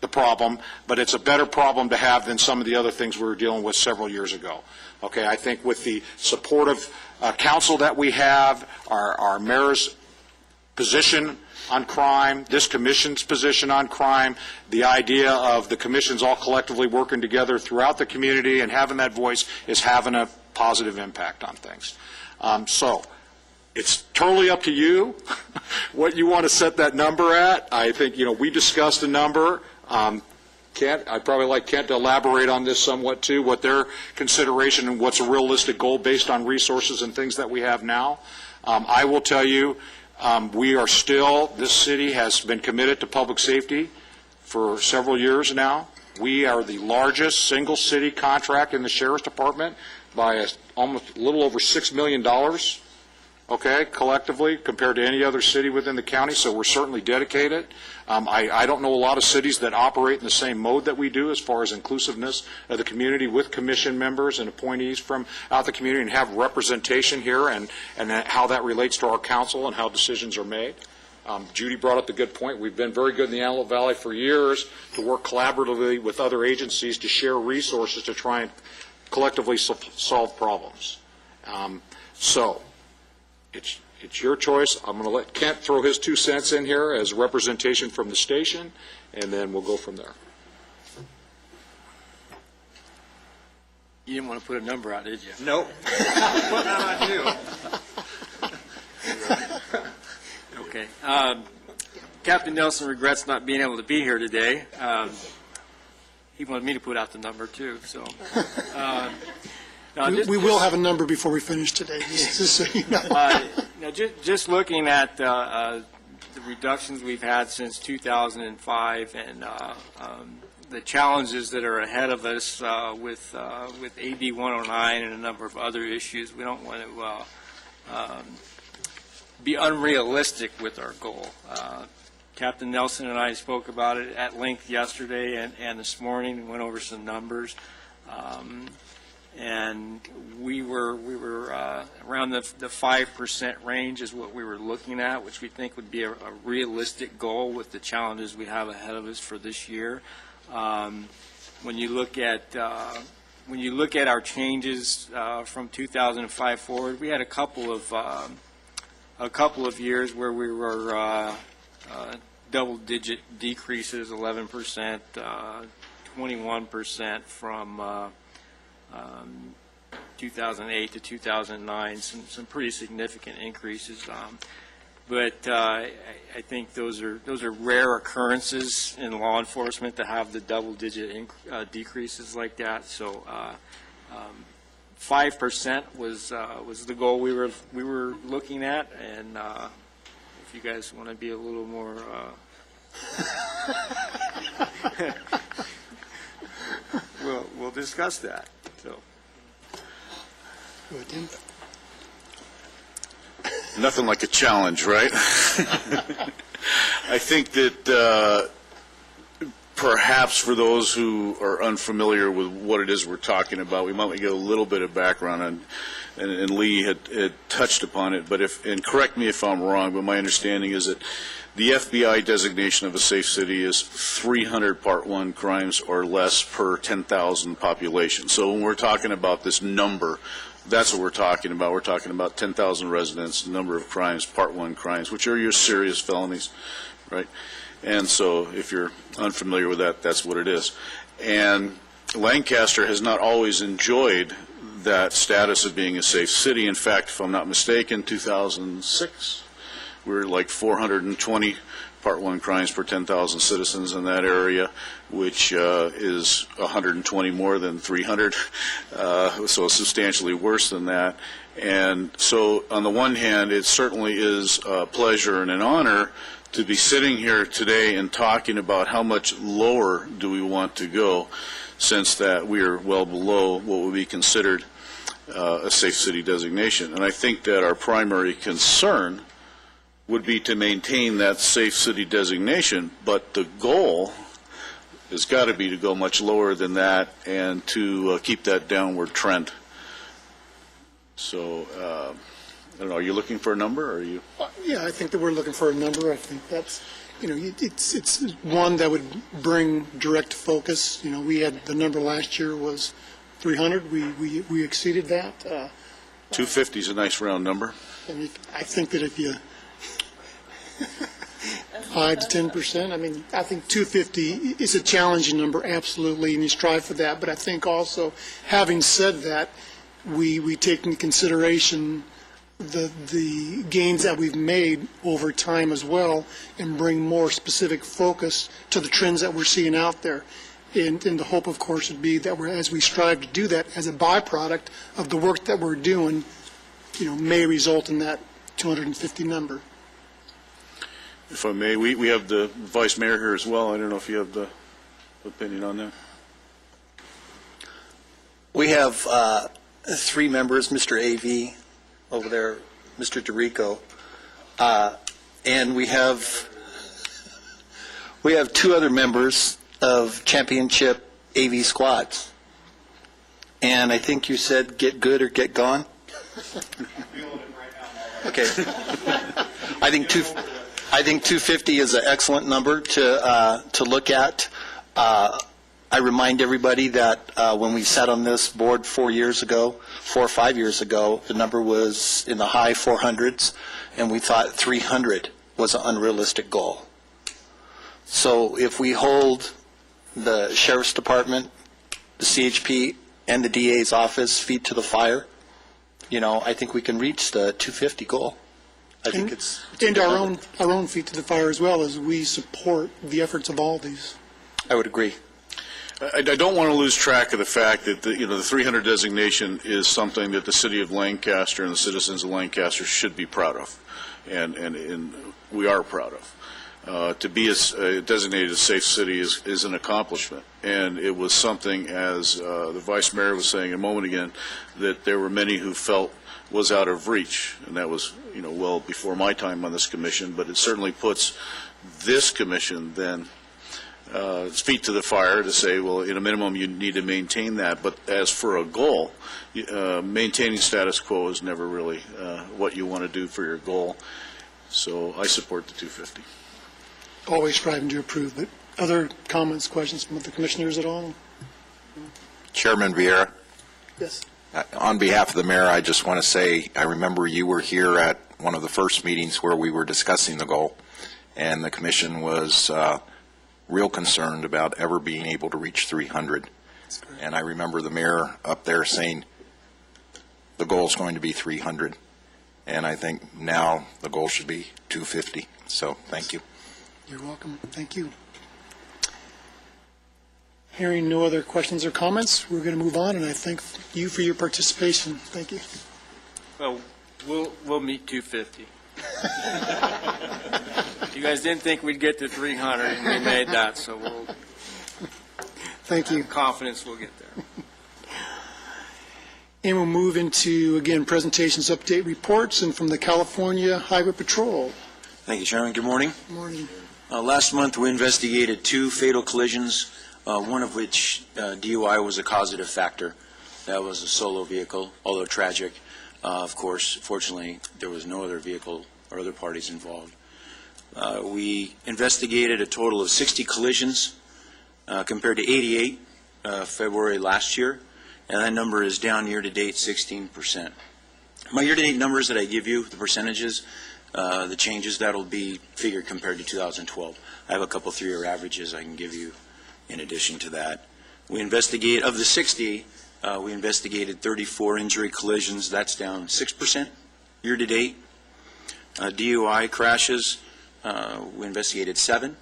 the problem, but it's a better problem to have than some of the other things we were dealing with several years ago. Okay, I think with the supportive council that we have, our mayor's position on crime, this commission's position on crime, the idea of the commissions all collectively working together throughout the community and having that voice is having a positive impact on things. So it's totally up to you what you want to set that number at. I think, we discussed a number. Kent, I'd probably like Kent to elaborate on this somewhat too, what their consideration and what's a realistic goal based on resources and things that we have now. I will tell you, we are still, this city has been committed to public safety for several years now. We are the largest single city contract in the Sheriff's Department by almost a little over $6 million, okay, collectively, compared to any other city within the county, so we're certainly dedicated. I don't know a lot of cities that operate in the same mode that we do as far as inclusiveness of the community with commission members and appointees from out the community and have representation here and how that relates to our council and how decisions are made. Judy brought up a good point. We've been very good in the Antelope Valley for years to work collaboratively with other agencies to share resources to try and collectively solve problems. So it's your choice. I'm going to let Kent throw his 2 cents in here as representation from the station, and then we'll go from there. You didn't want to put a number out, did you? Nope. Put that on you. Okay. Captain Nelson regrets not being able to be here today. He wanted me to put out the number, too. So, we will have a number before we finish today, just so you know. Just looking at the reductions we've had since 2005 and the challenges that are ahead of us with AB 109 and a number of other issues, we don't want to be unrealistic with our goal. Captain Nelson and I spoke about it at length yesterday and this morning and went over some numbers. And we were around the 5% range is what we were looking at, which we think would be a realistic goal with the challenges we have ahead of us for this year. When you look at our changes from 2005 forward, we had a couple of years where we were double-digit decreases, 11%, 21% from 2008 to 2009, some pretty significant increases. But I think those are rare occurrences in law enforcement to have the double-digit decreases like that. So 5% was the goal we were looking at, and if you guys want to be a little more we'll discuss that. So. Nothing like a challenge, right? I think that perhaps for those who are unfamiliar with what it is we're talking about, we might get a little bit of background on, and Lee had touched upon it, and correct me if I'm wrong, but my understanding is that the FBI designation of a safe city is 300 Part 1 crimes or less per 10,000 population. So when we're talking about this number, that's what we're talking about. We're talking about 10,000 residents, number of crimes, Part 1 crimes, which are your serious felonies, right? And so if you're unfamiliar with that, that's what it is. And Lancaster has not always enjoyed that status of being a safe city. In fact, if I'm not mistaken, 2006, we were like 420 Part 1 crimes per 10,000 citizens in that area, which is 120 more than 300, so substantially worse than that. And so on the one hand, it certainly is a pleasure and an honor to be sitting here today and talking about how much lower do we want to go, since that we are well below what would be considered a safe city designation. And I think that our primary concern would be to maintain that safe city designation, but the goal has got to be to go much lower than that and to keep that downward trend. So, I don't know, are you looking for a number, or are you? Yeah, I think that we're looking for a number. I think that's, it's one that would bring direct focus. We had, the number last year was 300. We exceeded that. 250 is a nice round number. And I think that if you 5 to 10%. I mean, I think 250 is a challenging number, absolutely, and you strive for that. But I think also, having said that, we take into consideration the gains that we've made over time as well, and bring more specific focus to the trends that we're seeing out there. And the hope, of course, would be that as we strive to do that, as a byproduct of the work that we're doing, may result in that 250 number. If I may, we have the Vice Mayor here as well. I don't know if you have the opinion on that. We have 3 members, Mr. A.V. over there, Mr. DeRico, and we have 2 other members of championship AV squads. And I think you said get good or get gone? Okay. I think 250 is an excellent number to look at. I remind everybody that when we sat on this board 4 or 5 years ago, the number was in the high 400s, and we thought 300 was an unrealistic goal. So if we hold the Sheriff's Department, the CHP, and the DA's office feet to the fire, I think we can reach the 250 goal. I think it's and our own feet to the fire as well, as we support the efforts of all these. I would agree. I don't want to lose track of the fact that the 300 designation is something that the city of Lancaster and the citizens of Lancaster should be proud of, and we are proud of. To be designated a safe city is an accomplishment, and it was something, as the Vice Mayor was saying a moment again, that there were many who felt was out of reach, and that was well before my time on this commission. But it certainly puts this commission then feet to the fire to say, well, in a minimum, you need to maintain that. But as for a goal, maintaining status quo is never really what you want to do for your goal. So I support the 250. Always striving to improve. But other comments, questions from the commissioners at all? Chairman Vieira. Yes. On behalf of the mayor, I just want to say I remember you were here at one of the first meetings where we were discussing the goal, and the commission was real concerned about ever being able to reach 300. And I remember the mayor up there saying the goal is going to be 300, and I think now the goal should be 250. So thank you. You're welcome. Thank you. Hearing no other questions or comments, we're going to move on, and I thank you for your participation. Thank you. Well, we'll meet 250. You guys didn't think we'd get to 300, and we made that, so thank you. Confidence we'll get there. And we'll move into, again, presentations, update reports, and from the California Highway Patrol. Thank you, Chairman. Good morning. Good morning. Last month, we investigated 2 fatal collisions, one of which DUI was a causative factor. That was a solo vehicle, although tragic. Of course, fortunately, there was no other vehicle or other parties involved. We investigated a total of 60 collisions compared to 88 February last year, and that number is down year-to-date 16%. My year-to-date numbers that I give you, the percentages, the changes, that'll be figured compared to 2012. I have a couple 3-year averages I can give you in addition to that. We investigate, of the 60, we investigated 34 injury collisions. That's down 6% year-to-date. DUI crashes, we investigated 7,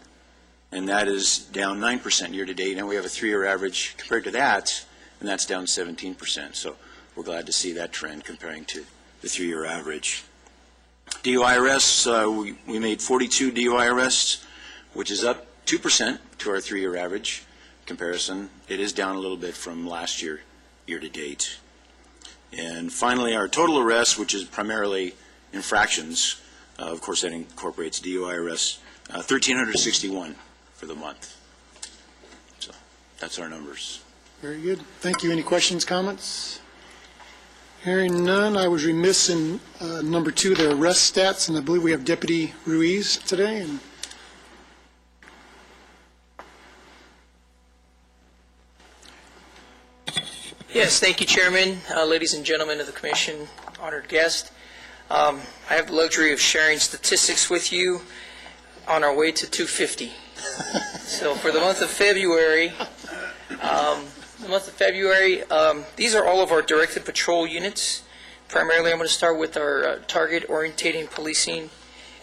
and that is down 9% year-to-date. And we have a 3-year average compared to that, and that's down 17%. So we're glad to see that trend comparing to the 3-year average. DUI arrests, we made 42 DUI arrests, which is up 2% to our 3-year average comparison. It is down a little bit from last year, year-to-date. And finally, our total arrests, which is primarily infractions, of course that incorporates DUI arrests, 1,361 for the month. So that's our numbers. Very good. Thank you. Any questions, comments? Hearing none, I was remiss in number 2, the arrest stats, and I believe we have Deputy Ruiz today. And yes, thank you, Chairman, ladies and gentlemen of the Commission, honored guest. I have the luxury of sharing statistics with you on our way to 250. So for the month of February, these are all of our directed patrol units. Primarily, I'm going to start with our target orientating policing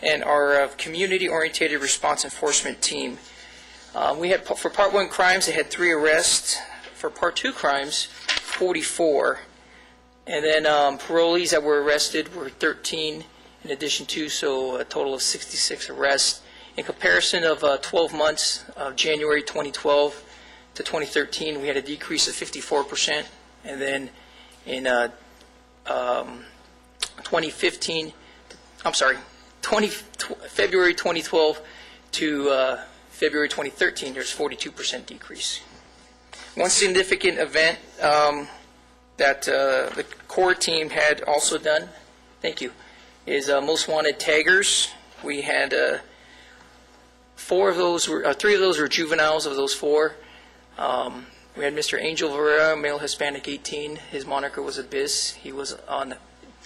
and our community orientated response enforcement team. We had, for Part 1 crimes, they had 3 arrests. For Part 2 crimes, 44. And then parolees that were arrested were 13 in addition to, so a total of 66 arrests. In comparison of 12 months of January 2012 to 2013, we had a decrease of 54%. And then in February 2012 to February 2013, there's 42% decrease. One significant event that the core team had also done, thank you, is Most Wanted Taggers. We had 3 of those were juveniles. Of those 4, we had Mr. Angel Varela, male Hispanic, 18. His moniker was Abyss. He was on,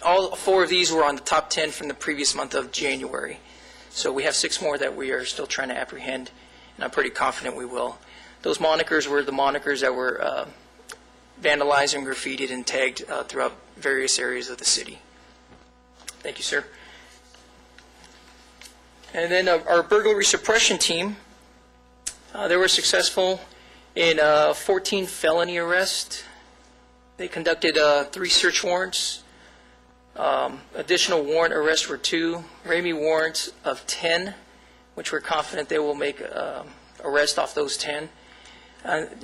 all 4 of these were on the top 10 from the previous month of January. So we have 6 more that we are still trying to apprehend, and I'm pretty confident we will. Those monikers were the monikers that were vandalized and graffitied and tagged throughout various areas of the city. Thank you, sir. And then our burglary suppression team, they were successful in 14 felony arrests. They conducted 3 search warrants. Additional warrant arrests were 2. Ramey warrants of 10, which we're confident they will make arrest off those 10.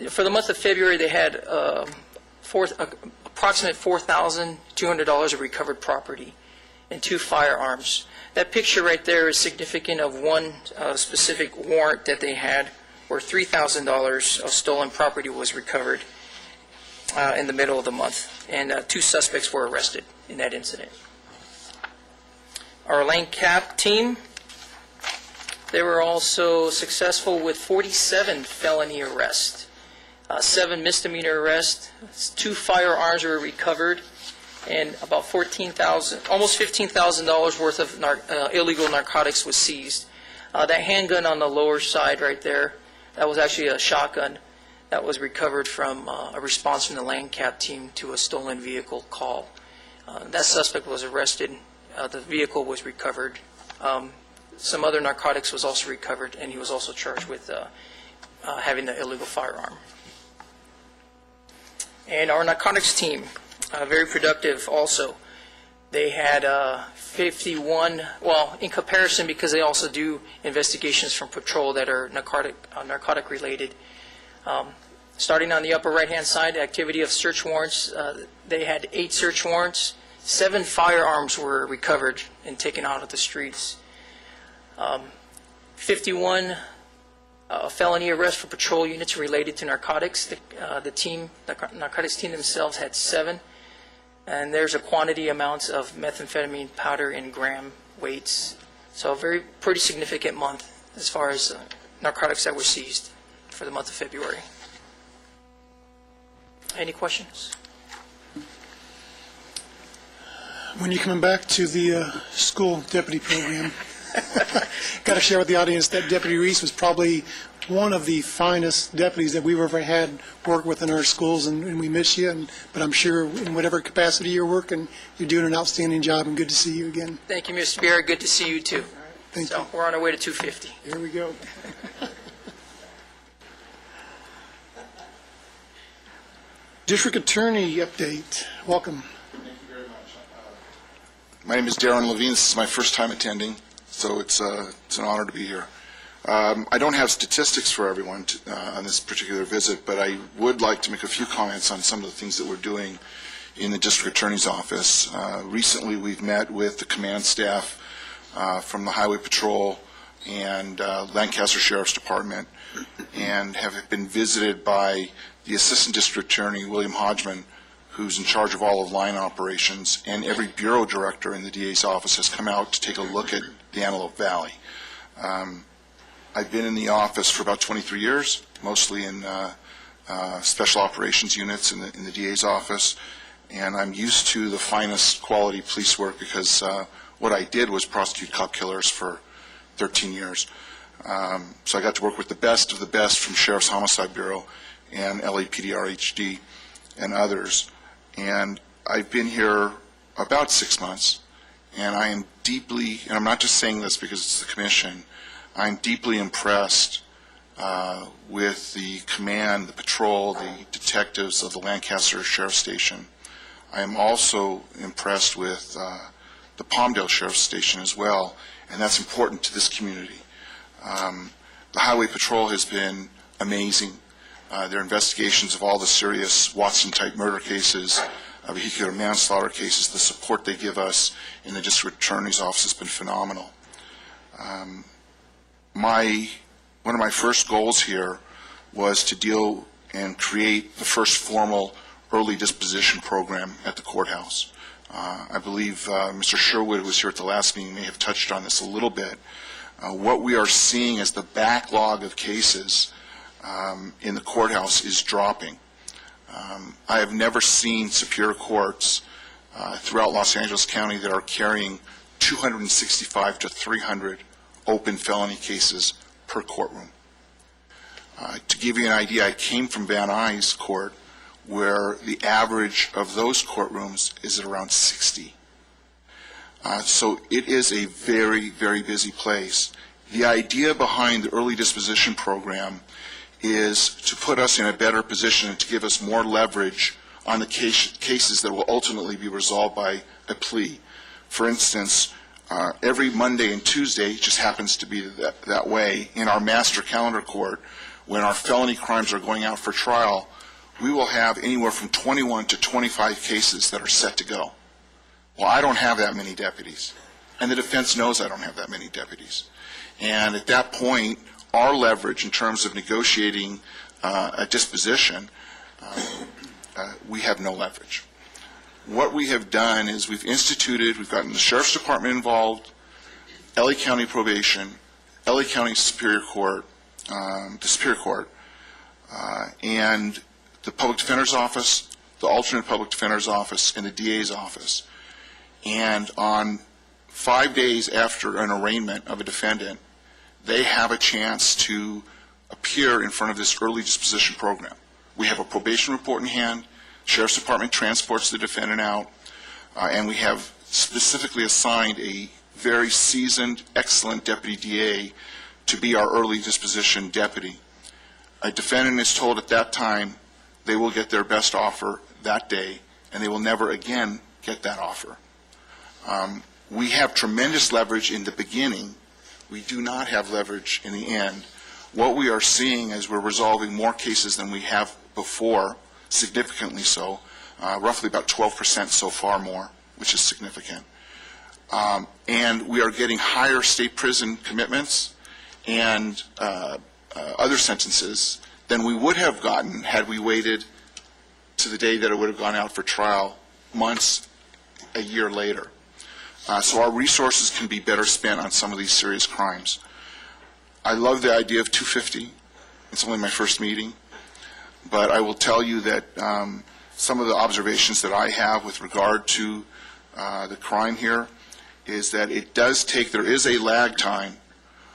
For the month of February, they had approximate $4,200 of recovered property and 2 firearms. That picture right there is significant of one specific warrant that they had where $3,000 of stolen property was recovered in the middle of the month, and 2 suspects were arrested in that incident. Our Lane Cap team, they were also successful with 47 felony arrests, 7 misdemeanor arrests, 2 firearms were recovered, and about almost $15,000 worth of illegal narcotics was seized. That handgun on the lower side right there, that was actually a shotgun that was recovered from a response from the Lane Cap team to a stolen vehicle call. That suspect was arrested. The vehicle was recovered. Some other narcotics was also recovered, and he was also charged with having the illegal firearm. And our narcotics team, very productive also. They had 51, well, in comparison, because they also do investigations from patrol that are narcotic related. Starting on the upper right-hand side, the activity of search warrants, they had 8 search warrants. 7 firearms were recovered and taken out of the streets. 51 felony arrests for patrol units related to narcotics. The narcotics team themselves had 7. And there's a quantity amounts of methamphetamine powder in gram weights. So a pretty significant month as far as narcotics that were seized for the month of February. Any questions? When you're coming back to the school deputy program, got to share with the audience that Deputy Reese was probably one of the finest deputies that we've ever had work with in our schools, and we miss you. But I'm sure in whatever capacity you're working, you're doing an outstanding job, and good to see you again. Thank you, Mr. Beer. Good to see you, too. Thank So you. we're on our way to 250. Here we go. District Attorney update. Welcome. My name is Darren Levine. This is my first time attending, so it's an honor to be here. I don't have statistics for everyone on this particular visit, but I would like to make a few comments on some of the things that we're doing in the District Attorney's office. Recently, we've met with the command staff from the Highway Patrol and Lancaster Sheriff's Department, and have been visited by the Assistant District Attorney, William Hodgman, who's in charge of all of line operations, and every bureau director in the DA's office has come out to take a look at the Antelope Valley. I've been in the office for about 23 years, mostly in special operations units in the DA's office, and I'm used to the finest quality police work because what I did was prosecute cop killers for 13 years. So I got to work with the best of the best from Sheriff's Homicide Bureau and LAPD-RHD and others. And I've been here about 6 months, and I am deeply, and I'm not just saying this because it's the commission, I'm deeply impressed with the command, the patrol, the detectives of the Lancaster Sheriff's Station. I am also impressed with the Palmdale Sheriff's Station as well, and that's important to this community. The Highway Patrol has been amazing. Their investigations of all the serious Watson-type murder cases, vehicular manslaughter cases, the support they give us in the District Attorney's office has been phenomenal. One of my first goals here was to deal and create the first formal early disposition program at the courthouse. I believe Mr. Sherwood, who was here at the last meeting, may have touched on this a little bit. What we are seeing as the backlog of cases in the courthouse is dropping. I have never seen Superior Courts throughout Los Angeles County that are carrying 265 to 300 open felony cases per courtroom. To give you an idea, I came from Van Nuys Court, where the average of those courtrooms is at around 60. So it is a very, very busy place. The idea behind the early disposition program is to put us in a better position and to give us more leverage on the cases that will ultimately be resolved by a plea. For instance, every Monday and Tuesday, it just happens to be that way, in our master calendar court, when our felony crimes are going out for trial, we will have anywhere from 21 to 25 cases that are set to go. Well, I don't have that many deputies, and the defense knows I don't have that many deputies. And at that point, our leverage in terms of negotiating a disposition, we have no leverage. What we have done is we've gotten the Sheriff's Department involved, LA County Probation, LA County Superior Court, the Superior Court, and the Public Defender's Office, the alternate Public Defender's Office, and the DA's office. And on 5 days after an arraignment of a defendant, they have a chance to appear in front of this early disposition program. We have a probation report in hand, Sheriff's Department transports the defendant out, and we have specifically assigned a very seasoned, excellent deputy DA to be our early disposition deputy. A defendant is told at that time they will get their best offer that day, and they will never again get that offer. We have tremendous leverage in the beginning. We do not have leverage in the end. What we are seeing is we're resolving more cases than we have before, significantly so, roughly about 12% so far more, which is significant. And we are getting higher state prison commitments and other sentences than we would have gotten had we waited to the day that it would have gone out for trial months, a year later. So our resources can be better spent on some of these serious crimes. I love the idea of 250. It's only my first meeting. But I will tell you that some of the observations that I have with regard to the crime here is that it does take, there is a lag time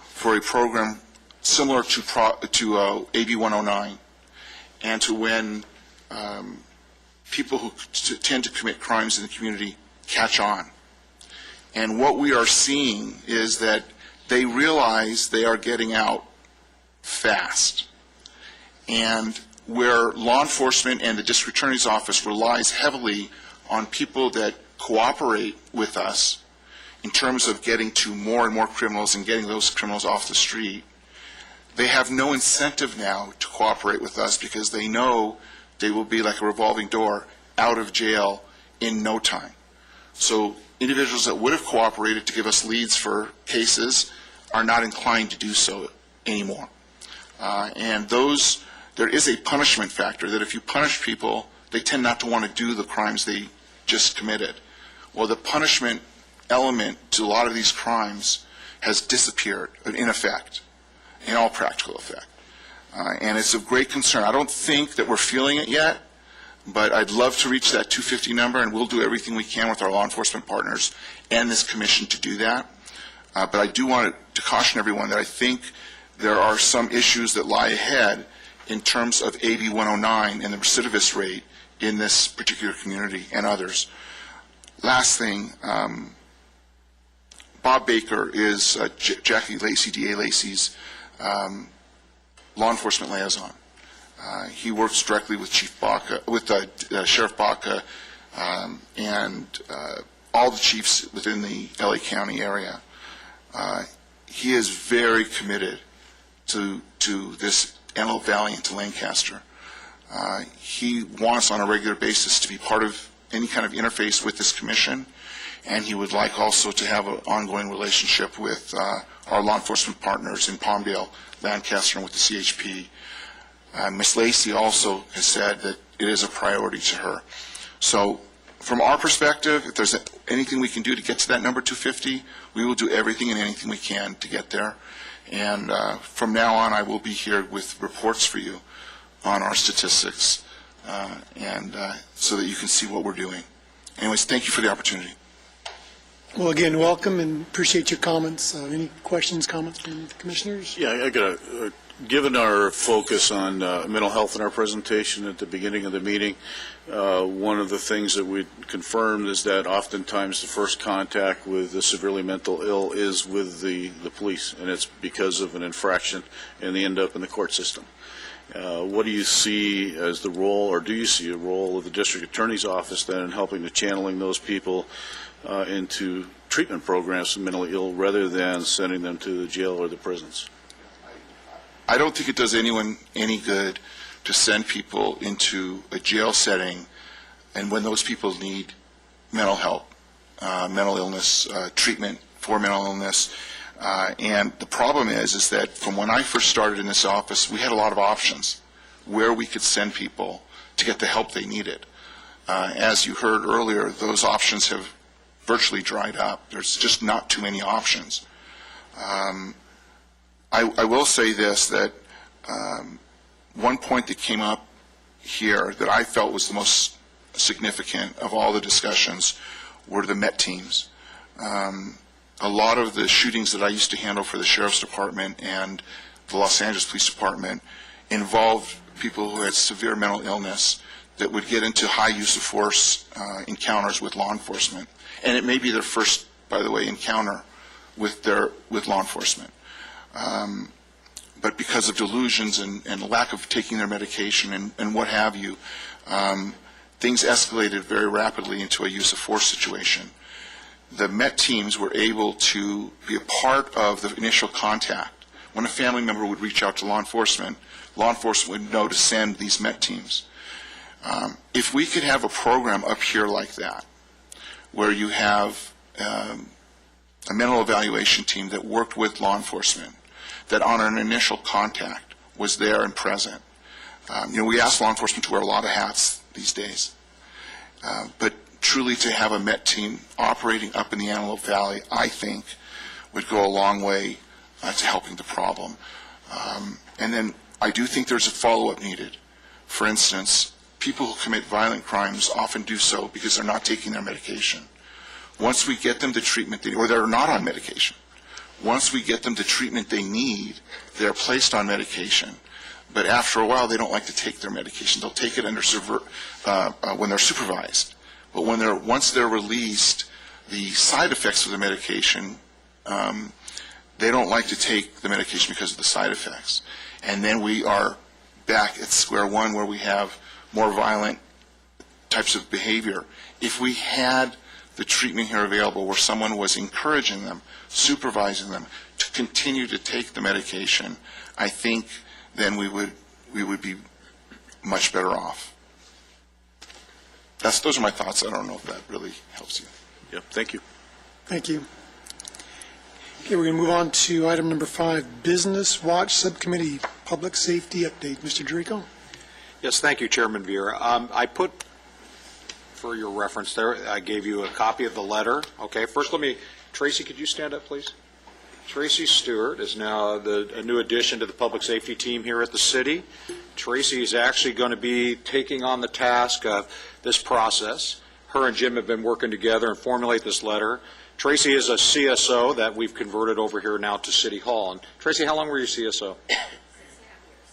for a program similar to AB 109 and to when people who tend to commit crimes in the community catch on. And what we are seeing is that they realize they are getting out fast. And where law enforcement and the district attorney's office relies heavily on people that cooperate with us in terms of getting to more and more criminals and getting those criminals off the street, they have no incentive now to cooperate with us because they know they will be like a revolving door out of jail in no time. So individuals that would have cooperated to give us leads for cases are not inclined to do so anymore. And there is a punishment factor that if you punish people, they tend not to want to do the crimes they just committed. Well, the punishment element to a lot of these crimes has disappeared in effect, in all practical effect. And it's of great concern. I don't think that we're feeling it yet, but I'd love to reach that 250 number, and we'll do everything we can with our law enforcement partners and this commission to do that. But I do want to caution everyone that I think there are some issues that lie ahead in terms of AB 109 and the recidivist rate in this particular community and others. Last thing, Bob Baker is Jackie Lacey, D.A. Lacey's law enforcement liaison. He works directly with Chief Baca, with Sheriff Baca, and all the chiefs within the LA County area. He is very committed to this Antelope Valley and to Lancaster. He wants on a regular basis to be part of any kind of interface with this commission, and he would like also to have an ongoing relationship with our law enforcement partners in Palmdale, Lancaster, and with the CHP. Ms. Lacey also has said that it is a priority to her. So from our perspective, if there's anything we can do to get to that number 250, we will do everything and anything we can to get there. And from now on, I will be here with reports for you on our statistics, so that you can see what we're doing. Anyways, thank you for the opportunity. Well, again, welcome and appreciate your comments. Any questions, comments from the commissioners? Yeah, I got given our focus on mental health in our presentation at the beginning of the meeting, one of the things that we confirmed is that oftentimes the first contact with the severely mental ill is with the police, and it's because of an infraction, and they end up in the court system. What do you see as the role, or do you see a role of the district attorney's office then in helping to channeling those people into treatment programs for mentally ill rather than sending them to the jail or the prisons? I don't think it does anyone any good to send people into a jail setting, and when those people need mental help, mental illness, treatment for mental illness. And the problem is that from when I first started in this office, we had a lot of options where we could send people to get the help they needed. As you heard earlier, those options have virtually dried up. There's just not too many options. I will say this, that one point that came up here that I felt was the most significant of all the discussions were the MET teams. A lot of the shootings that I used to handle for the Sheriff's Department and the Los Angeles Police Department involved people who had severe mental illness that would get into high use of force encounters with law enforcement. And it may be their first, by the way, encounter with law enforcement. But because of delusions and lack of taking their medication and what have you, things escalated very rapidly into a use of force situation. The MET teams were able to be a part of the initial contact. When a family member would reach out to law enforcement would know to send these MET teams. If we could have a program up here like that, where you have a mental evaluation team that worked with law enforcement, that on an initial contact was there and present. We ask law enforcement to wear a lot of hats these days, but truly to have a MET team operating up in the Antelope Valley, I think, would go a long way to helping the problem. And then I do think there's a follow-up needed. For instance, people who commit violent crimes often do so because they're not taking their medication. Once we get them the treatment, or they're not on medication, once we get them the treatment they need, they're placed on medication. But after a while, they don't like to take their medication. They'll take it when they're supervised. But once they're released, the side effects of the medication, they don't like to take the medication because of the side effects. And then we are back at square one where we have more violent types of behavior. If we had the treatment here available where someone was encouraging them, supervising them to continue to take the medication, I think then we would be much better off. Those are my thoughts. I don't know if that really helps you. Yep, thank you. Thank you. Okay, we're going to move on to item number 5, Business Watch Subcommittee Public Safety Update. Mr. Dorico? Yes, thank you, Chairman Vieira. I put, for your reference there, I gave you a copy of the letter. Okay, first Tracy, could you stand up, please? Tracy Stewart is now a new addition to the public safety team here at the city. Tracy is actually going to be taking on the task of this process. Her and Jim have been working together and formulate this letter. Tracy is a CSO that we've converted over here now to City Hall. And Tracy, how long were you CSO?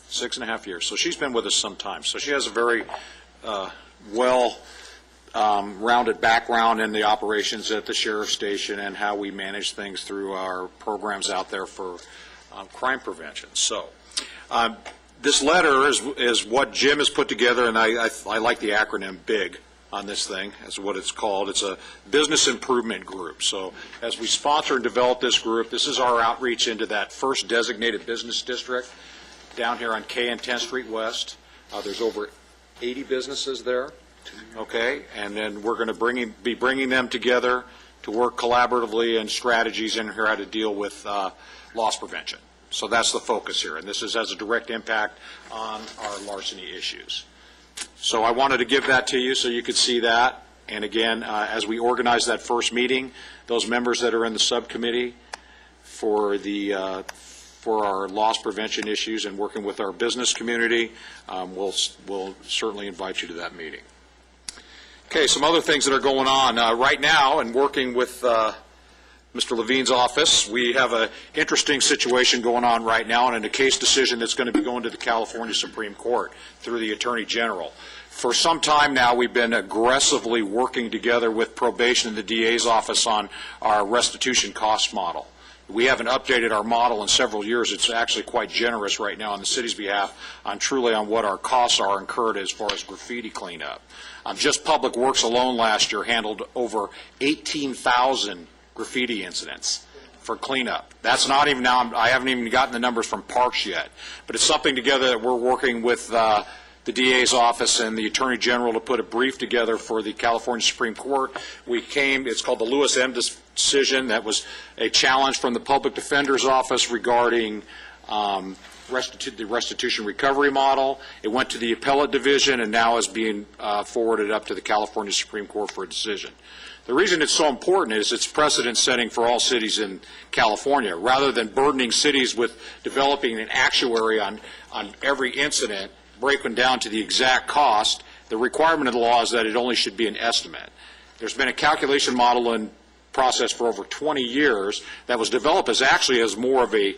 6.5 years. So she's been with us some time. So she has a very rounded background in the operations at the sheriff's station and how we manage things through our programs out there for crime prevention. So this letter is what Jim has put together, and I like the acronym BIG on this thing. That's what it's called. It's a business improvement group. So as we sponsor and develop this group, this is our outreach into that first designated business district down here on K and 10th Street West. There's over 80 businesses there. Okay, and then we're going to be bringing them together to work collaboratively and strategies in here how to deal with loss prevention. So that's the focus here, and this has a direct impact on our larceny issues. So I wanted to give that to you so you could see that. And again, as we organize that first meeting, those members that are in the subcommittee for our loss prevention issues and working with our business community, we'll certainly invite you to that meeting. Okay, some other things that are going on right now, and working with Mr. Levine's office, we have an interesting situation going on right now, and in a case decision that's going to be going to the California Supreme Court through the Attorney General. For some time now, we've been aggressively working together with probation and the DA's office on our restitution cost model. We haven't updated our model in several years. It's actually quite generous right now on the city's behalf on what our costs are incurred as far as graffiti cleanup. Just Public Works alone last year handled over 18,000 graffiti incidents for cleanup. That's not even now, I haven't even gotten the numbers from Parks yet, but it's something together that we're working with the DA's office and the Attorney General to put a brief together for the California Supreme Court. It's called the Lewis M. decision. That was a challenge from the Public Defender's Office regarding the restitution recovery model. It went to the Appellate Division and now is being forwarded up to the California Supreme Court for a decision. The reason it's so important is it's precedent setting for all cities in California. Rather than burdening cities with developing an actuary on every incident, breaking down to the exact cost, the requirement of the law is that it only should be an estimate. There's been a calculation model in process for over 20 years that was developed as more of a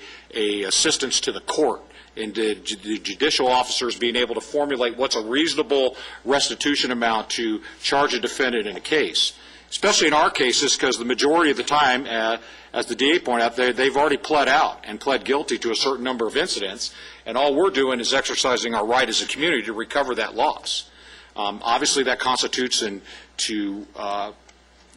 assistance to the court and the judicial officers being able to formulate what's a reasonable restitution amount to charge a defendant in a case. Especially in our cases, because the majority of the time, as the DA pointed out, they've already pled out and pled guilty to a certain number of incidents, and all we're doing is exercising our right as a community to recover that loss. Obviously, that constitutes into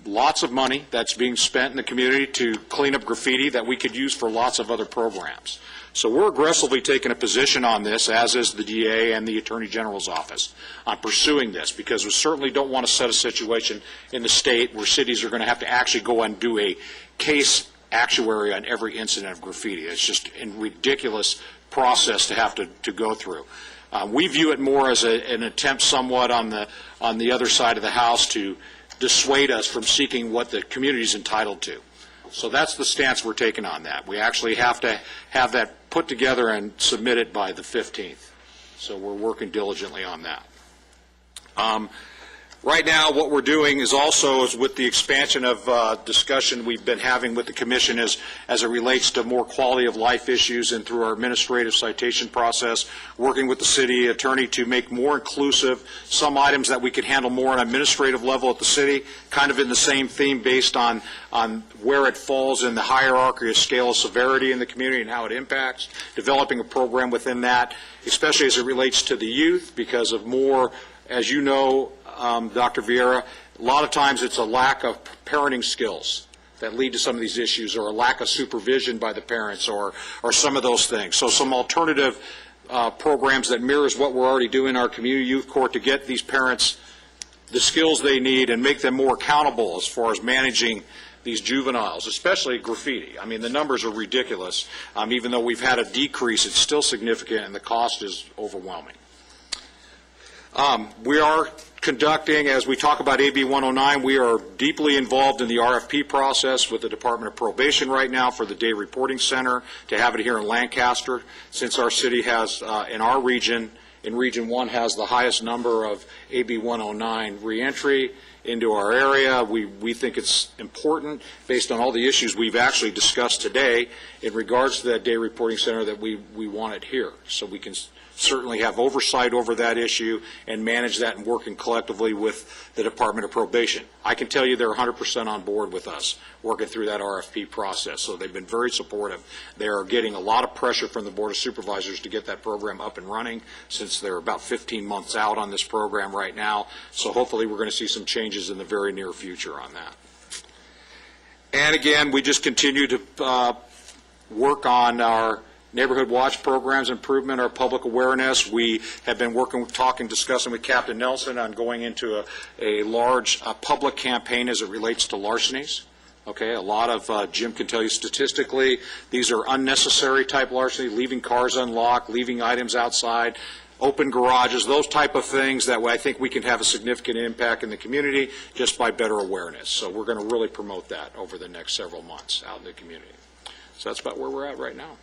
lots of money that's being spent in the community to clean up graffiti that we could use for lots of other programs. So we're aggressively taking a position on this, as is the DA and the Attorney General's office, on pursuing this, because we certainly don't want to set a situation in the state where cities are going to have to actually go and do a case actuary on every incident of graffiti. It's just a ridiculous process to have to go through. We view it more as an attempt somewhat on the other side of the house to dissuade us from seeking what the community is entitled to. So that's the stance we're taking on that. We actually have to have that put together and submit it by the 15th. So we're working diligently on that. Right now, what we're doing is also is with the expansion of discussion we've been having with the commission as it relates to more quality of life issues and through our administrative citation process, working with the city attorney to make more inclusive some items that we could handle more on an administrative level at the city, kind of in the same theme based on where it falls in the hierarchy of scale of severity in the community and how it impacts, developing a program within that, especially as it relates to the youth, because of more, as you know, Dr. Vieira, a lot of times it's a lack of parenting skills that lead to some of these issues, or a lack of supervision by the parents, or some of those things. So some alternative programs that mirrors what we're already doing in our community youth court to get these parents the skills they need and make them more accountable as far as managing these juveniles, especially graffiti. I mean, the numbers are ridiculous. Even though we've had a decrease, it's still significant, and the cost is overwhelming. We are conducting, as we talk about AB 109, we are deeply involved in the RFP process with the Department of Probation right now for the Day Reporting Center to have it here in Lancaster, since our city has, in our region, in Region 1, has the highest number of AB 109 reentry into our area. We think it's important, based on all the issues we've actually discussed today, in regards to that Day Reporting Center, that we want it here, so we can certainly have oversight over that issue and manage that, and working collectively with the Department of Probation. I can tell you they're 100% on board with us working through that RFP process, so they've been very supportive. They are getting a lot of pressure from the Board of Supervisors to get that program up and running, since they're about 15 months out on this program right now, so hopefully we're going to see some changes in the very near future on that. And again, we just continue to work on our Neighborhood Watch programs, improvement, our public awareness. We have been discussing with Captain Nelson on going into a large public campaign as it relates to larcenies. Okay, a lot of, Jim can tell you statistically, these are unnecessary type larceny, leaving cars unlocked, leaving items outside, open garages, those type of things that I think we can have a significant impact in the community just by better awareness. So we're going to really promote that over the next several months out in the community. So that's about where we're at right now.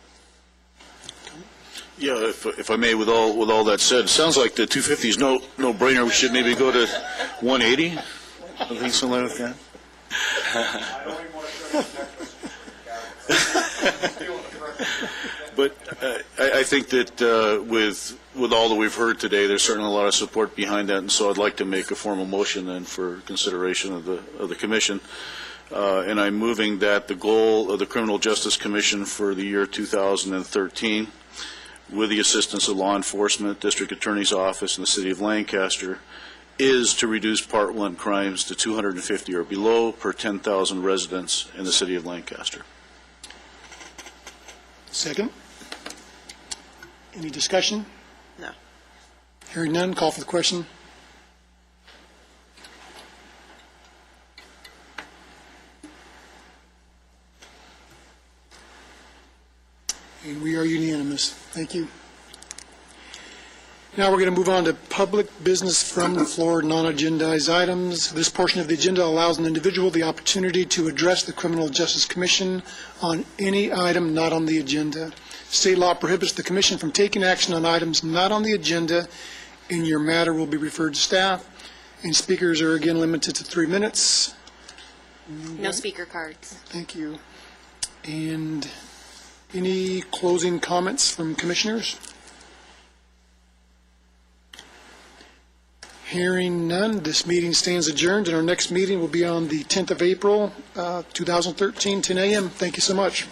Yeah, if I may, with all that said, it sounds like the 250 is no brainer. We should maybe go to 180. I think something like that. But I think that with all that we've heard today, there's certainly a lot of support behind that, and so I'd like to make a formal motion then for consideration of the commission. And I'm moving that the goal of the Criminal Justice Commission for the year 2013, with the assistance of law enforcement, District Attorney's Office, and the City of Lancaster, is to reduce Part 1 crimes to 250 or below per 10,000 residents in the City of Lancaster. Second. Any discussion? No. Hearing none, call for the question. And we are unanimous. Thank you. Now we're going to move on to public business from the floor, non-agendized items. This portion of the agenda allows an individual the opportunity to address the Criminal Justice Commission on any item not on the agenda. State law prohibits the Commission from taking action on items not on the agenda, and your matter will be referred to staff. And speakers are again limited to 3 minutes. No speaker cards. Thank you. And any closing comments from commissioners? Hearing none, this meeting stands adjourned, and our next meeting will be on the 10th of April, 2013, 10 a.m. Thank you so much.